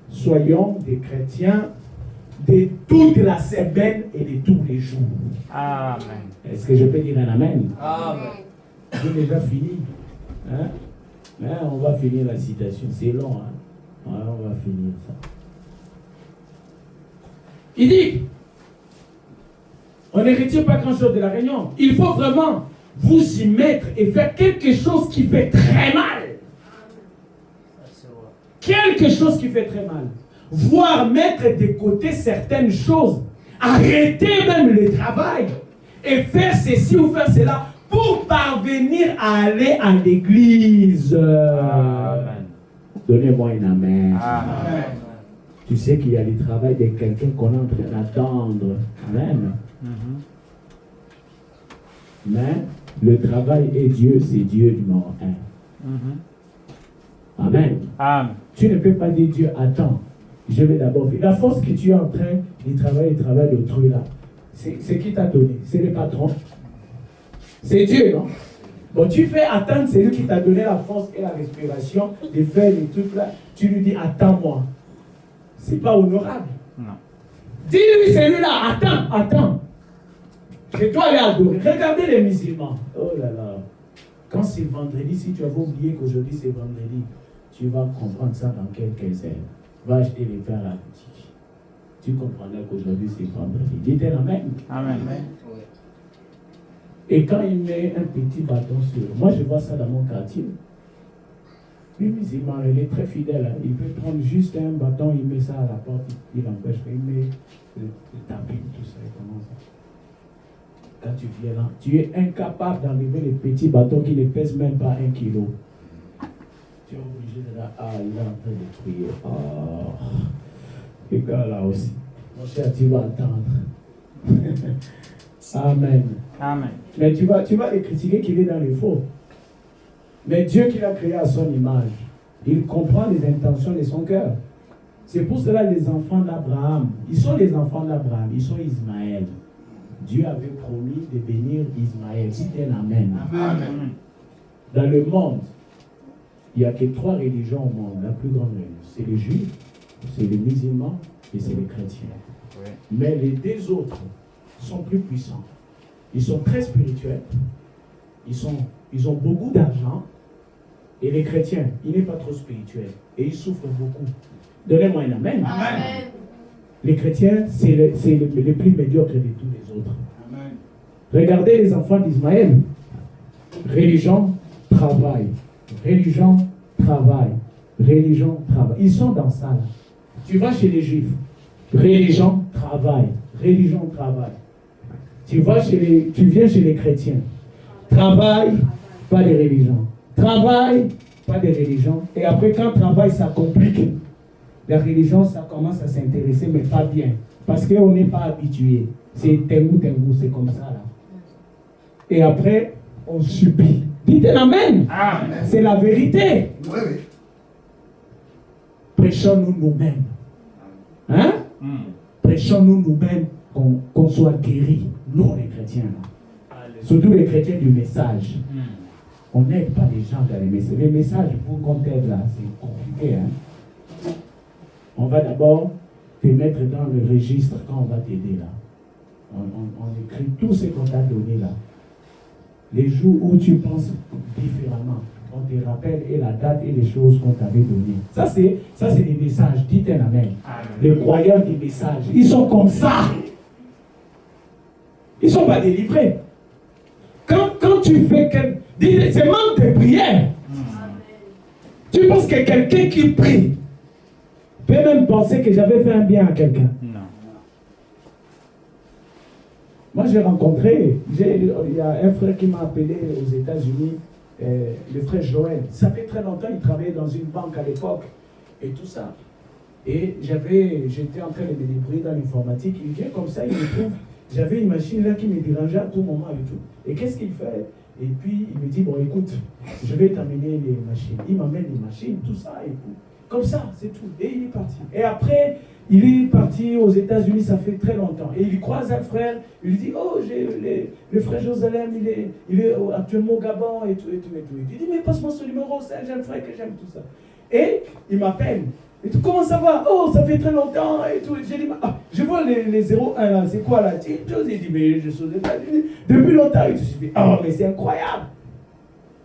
Soyons des chrétiens de toute la semaine et de tous les jours. Amen. Est-ce que je peux dire un amen? Amen. J'ai déjà fini. Hein? Mais on va finir la citation. C'est long. Hein? Ouais, on va finir ça. Il dit, on ne retire pas grand-chose de la réunion. Il faut vraiment vous y mettre et faire quelque chose qui fait très mal. Quelque chose qui fait très mal. Voire mettre de côté certaines choses. Arrêter même le travail. Et faire ceci ou faire cela pour parvenir à aller à l'église. Amen. Donnez-moi un amen. Amen. Tu sais qu'il y a le travail de quelqu'un qu'on est en train d'attendre. Amen. Mais le travail est Dieu, c'est Dieu numéro 1. Amen. Amen. Tu ne peux pas dire Dieu, attends, je vais d'abord faire. La force que tu es en train de travailler, le travail d'autrui là, c'est qui t'a donné? C'est le patron. C'est Dieu, non? Bon, tu fais attendre celui qui t'a donné la force et la respiration de faire les trucs là. Tu lui dis, attends-moi. C'est pas honorable. Non. Dis-lui celui-là, attends. Je dois aller adorer. Regardez les musulmans. Oh là là. Quand c'est vendredi, si tu avais oublié qu'aujourd'hui c'est vendredi, tu vas comprendre ça dans quelques heures. Va acheter les pains à la boutique. Tu comprendras qu'aujourd'hui c'est vendredi. Dites amen. Amen. Et quand il met un petit bâton sur... Moi je vois ça dans mon quartier. Le musulman, il est très fidèle. Hein. Il peut prendre juste un bâton, il met ça à la porte, il empêche. Il met le tapis, tout ça, il commence. Quand tu viens là, tu es incapable d'enlever les petits bâtons qui ne pèsent même pas 1 kilo. Tu es obligé de là, il est en train de prier. Les gars là aussi. Mon cher, tu vas attendre. Amen. Amen. Mais tu vas les critiquer qu'il est dans les faux. Mais Dieu qui l'a créé à son image, il comprend les intentions de son cœur. C'est pour cela les enfants d'Abraham, ils sont les enfants d'Abraham, ils sont Ismaël. Dieu avait promis de bénir Ismaël. Dites un amen. Amen. Dans le monde, il n'y a que 3 religions au monde. La plus grande religion, c'est les juifs, c'est les musulmans et c'est les chrétiens. Oui. Mais les 2 autres sont plus puissants. Ils sont très spirituels. Ils ont beaucoup d'argent. Et les chrétiens, il n'est pas trop spirituel. Et ils souffrent beaucoup. Donnez-moi un amen. Amen. Les chrétiens, c'est le plus médiocre de tous les autres. Amen. Regardez les enfants d'Ismaël. Religion, travail. Religion, travail. Religion, travail. Ils sont dans ça là. Tu vas chez les juifs. Religion, travail. Religion, travail. Tu viens chez les chrétiens. Travail, pas de religion. Travail, pas de religion. Et après, quand le travail, ça complique. La religion, ça commence à s'intéresser, mais pas bien. Parce qu'on n'est pas habitué. C'est tengou, c'est comme ça là. Et après, on subit. Dites un amen. Amen. C'est la vérité. Oui. Prêchons-nous nous-mêmes. Hein? Prêchons-nous nous-mêmes qu'on soit guéris. Nous, les chrétiens. Là. Surtout les chrétiens du message. On n'aide pas les gens dans les messages. Les messages, pour qu'on t'aide là, c'est compliqué. Hein? On va d'abord te mettre dans le registre quand on va t'aider là. On écrit tout ce qu'on t'a donné là. Les jours où tu penses différemment, on te rappelle et la date et les choses qu'on t'avait données. Ça, c'est des messages. Dites un amen. Amen. Les croyants des messages, ils sont comme ça. Ils ne sont pas délivrés. Quand tu fais c'est manque de prière. Tu penses que quelqu'un qui prie peut même penser que j'avais fait un bien à quelqu'un. Non. Moi, j'ai rencontré, il y a un frère qui m'a appelé aux États-Unis, le frère Joël. Ça fait très longtemps, il travaillait dans une banque à l'époque et tout ça. Et j'étais en train de me débrouiller dans l'informatique. Il vient comme ça, il me trouve. J'avais une machine là qui me dérangeait à tout moment et tout. Et qu'est-ce qu'il fait? Et puis il me dit, bon écoute, je vais t'amener les machines. Il m'amène les machines, tout ça et tout. Comme ça, c'est tout. Et il est parti. Et après, il est parti aux États-Unis, ça fait très longtemps. Et il croise un frère, il lui dit, oh, le frère Josalem, il est actuellement au Gabon et tout, et tout, et tout. Il dit, mais passe-moi ce numéro, c'est un jeune frère que j'aime, tout ça. Et il m'appelle. Et tout, comment ça va? Oh, ça fait très longtemps et tout. J'ai dit, je vois les 01 là, c'est quoi là? Il dit, mais je suis aux États-Unis depuis longtemps. Et tout. Je dis, oh, mais c'est incroyable.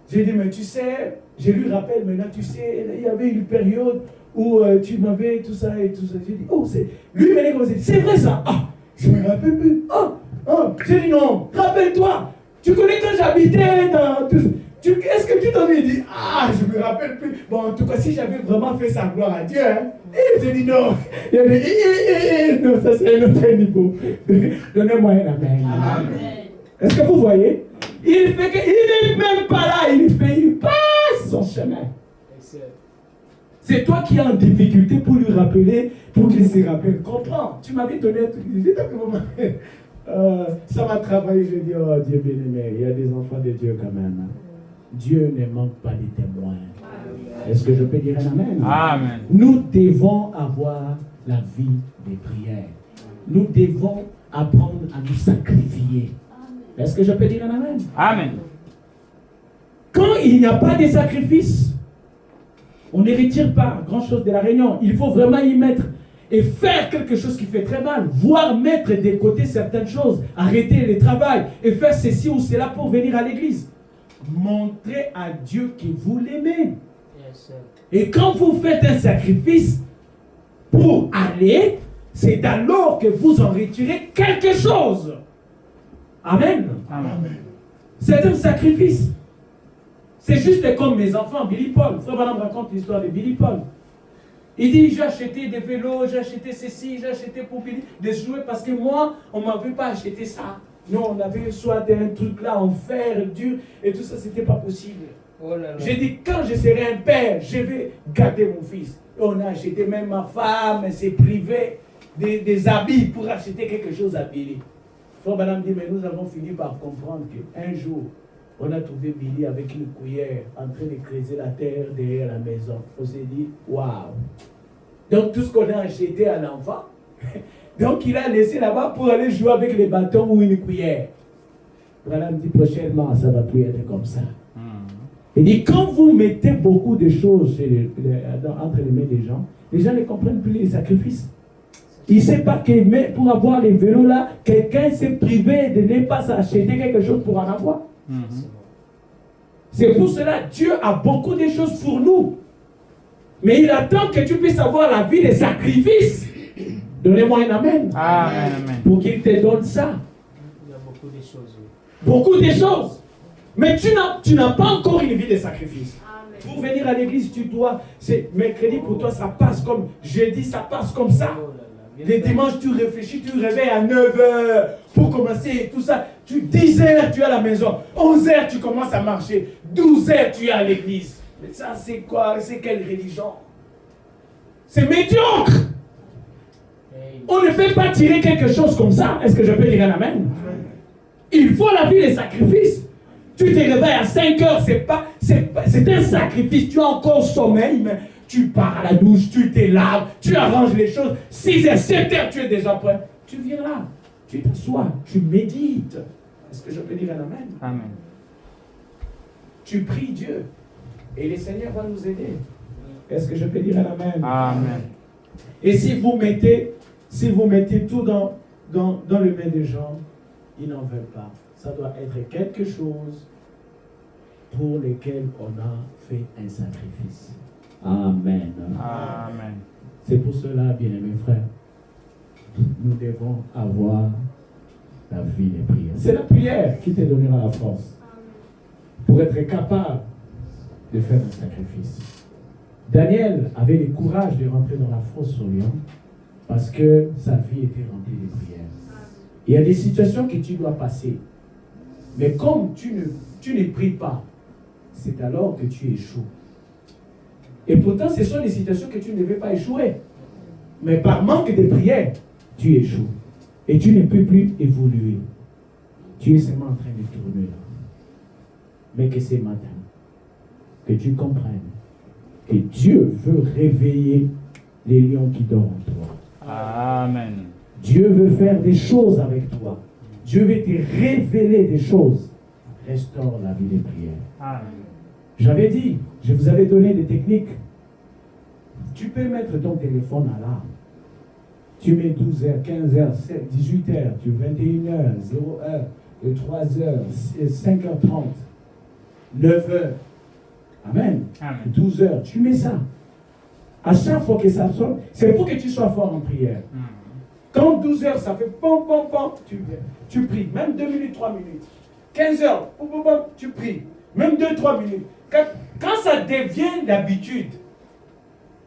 J'ai dit, mais tu sais, je lui rappelle maintenant, tu sais, il y avait une période où tu m'avais tout ça et tout ça. J'ai dit, oh, c'est. Lui, il m'a dit comme ça, c'est vrai ça. Ah, je me rappelle plus. J'ai dit, non, rappelle-toi. Tu connais quand j'habitais dans. Est-ce que tu t'en es dit, je me rappelle plus. Bon, en tout cas, si j'avais vraiment fait sa gloire à Dieu, hein. Et j'ai dit non. Il a dit, non, ça c'est un autre niveau. Donnez-moi un amen. Amen. Est-ce que vous voyez? Il n'est même pas là, il passe son chemin. C'est toi qui es en difficulté pour lui rappeler, pour qu'il se rappelle. Comprends, tu m'avais donné un truc. Ça m'a travaillé, je dis, oh Dieu bien-aimé, il y a des enfants de Dieu quand même. Dieu ne manque pas de témoins. Est-ce que je peux dire un amen? Amen. Nous devons avoir la vie des prières. Nous devons apprendre à nous sacrifier. Est-ce que je peux dire un amen? Amen. Quand il n'y a pas de sacrifice, on ne retire pas grand-chose de la réunion. Il faut vraiment y mettre et faire quelque chose qui fait très mal, voire mettre de côté certaines choses, arrêter le travail et faire ceci ou cela pour venir à l'église. Montrez à Dieu que vous l'aimez. Et quand vous faites un sacrifice pour aller, c'est alors que vous en retirez quelque chose. Amen. Amen. C'est un sacrifice. C'est juste comme mes enfants, Billy Paul. Frère Madame raconte l'histoire de Billy Paul. Il dit, j'ai acheté des vélos, j'ai acheté ceci, j'ai acheté pour Billy des jouets parce que moi, on ne m'avait pas acheté ça. Nous, on avait soit un truc là en fer dur et tout ça, c'était pas possible. Oh là là. J'ai dit, quand je serai un père, je vais garder mon fils. Et on a acheté, même ma femme s'est privée des habits pour acheter quelque chose à Billy. Frère Madame dit, mais nous avons fini par comprendre qu'un jour, on a trouvé Billy avec une cuillère en train de creuser la terre derrière la maison. On s'est dit, waouh! Donc tout ce qu'on a acheté à l'enfant, donc il a laissé là-bas pour aller jouer avec les bâtons ou une cuillère. Madame dit, prochainement, ça va plus être comme ça. Il dit, quand vous mettez beaucoup de choses entre les mains des gens ne comprennent plus les sacrifices. Il ne sait pas que pour avoir les vélos là, quelqu'un s'est privé de ne pas s'acheter quelque chose pour en avoir. C'est pour cela que Dieu a beaucoup de choses pour nous. Mais il attend que tu puisses avoir la vie des sacrifices. Donnez-moi un amen. Amen. Pour qu'il te donne ça. Il y a beaucoup de choses. Beaucoup de choses. Mais tu n'as pas encore une vie de sacrifice. Amen. Pour venir à l'église, tu dois. C'est mercredi pour toi, ça passe comme. Jeudi, ça passe comme ça. Oh là là. Les dimanches, tu réfléchis, tu réveilles à 9h pour commencer tout ça. 10h, tu es à la maison. 11h, tu commences à marcher. 12h, tu es à l'église. Mais ça, c'est quoi? C'est quelle religion? C'est médiocre. Hey. On ne fait pas tirer quelque chose comme ça. Est-ce que je peux dire un amen? Il faut la vie des sacrifices. Tu te réveilles à 5h, c'est un sacrifice. Tu as encore sommeil, mais tu pars à la douche, tu te laves, tu arranges les choses. 6h, 7h, tu es déjà prêt. Tu viens là, tu t'assois, tu médites. Est-ce que je peux dire un amen? Amen. Tu pries Dieu et le Seigneur va nous aider. Est-ce que je peux dire un amen? Amen. Et si vous mettez tout dans les mains des gens, ils n'en veulent pas. Ça doit être quelque chose pour lequel on a fait un sacrifice. Amen. Amen. C'est pour cela, bien-aimés frères, nous devons avoir la vie des prières. C'est la prière qui te donnera la force pour être capable de faire un sacrifice. Daniel avait le courage de rentrer dans la fosse au lion parce que sa vie était remplie de prières. Il y a des situations que tu dois passer. Mais comme tu ne pries pas, c'est alors que tu échoues. Et pourtant, ce sont des situations que tu ne devais pas échouer. Mais par manque de prière, tu échoues. Et tu ne peux plus évoluer. Tu es seulement en train de tourner là. Mais que ce matin, que tu comprennes que Dieu veut réveiller les lions qui dorment en toi. Amen. Dieu veut faire des choses avec toi. Dieu veut te révéler des choses. Restaure la vie des prières. Amen. J'avais dit, je vous avais donné des techniques. Tu peux mettre ton téléphone à l'alarme. Tu mets 12h, 15h, 18h, tu 21h, 0h, 3h, 5h30, 9h. Amen. Amen. 12h, tu mets ça. À chaque fois que ça sonne, c'est pour que tu sois fort en prière. Quand 12h, ça fait pom, pom, pom, tu pries. Même 2 minutes, 3 minutes. 15h, pom, pom, pom, tu pries. Même 2-3 minutes. Quand ça devient d'habitude,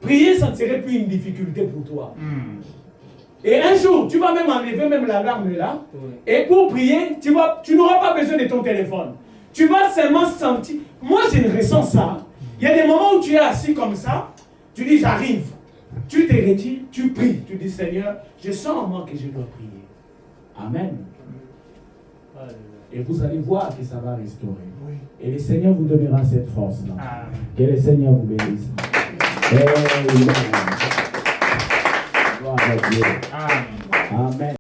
prier, ça ne serait plus une difficulté pour toi. Et un jour, tu vas même enlever même l'alarme là. Et pour prier, tu n'auras pas besoin de ton téléphone. Tu vas seulement sentir. Moi, je ressens ça. Il y a des moments où tu es assis comme ça. Tu dis, j'arrive. Tu te retires, tu pries. Tu dis, Seigneur, je sens en moi que je dois prier. Amen. Et vous allez voir que ça va restaurer. Oui. Et le Seigneur vous donnera cette force-là. Que le Seigneur vous bénisse. Amen. Gloire à Dieu. Amen.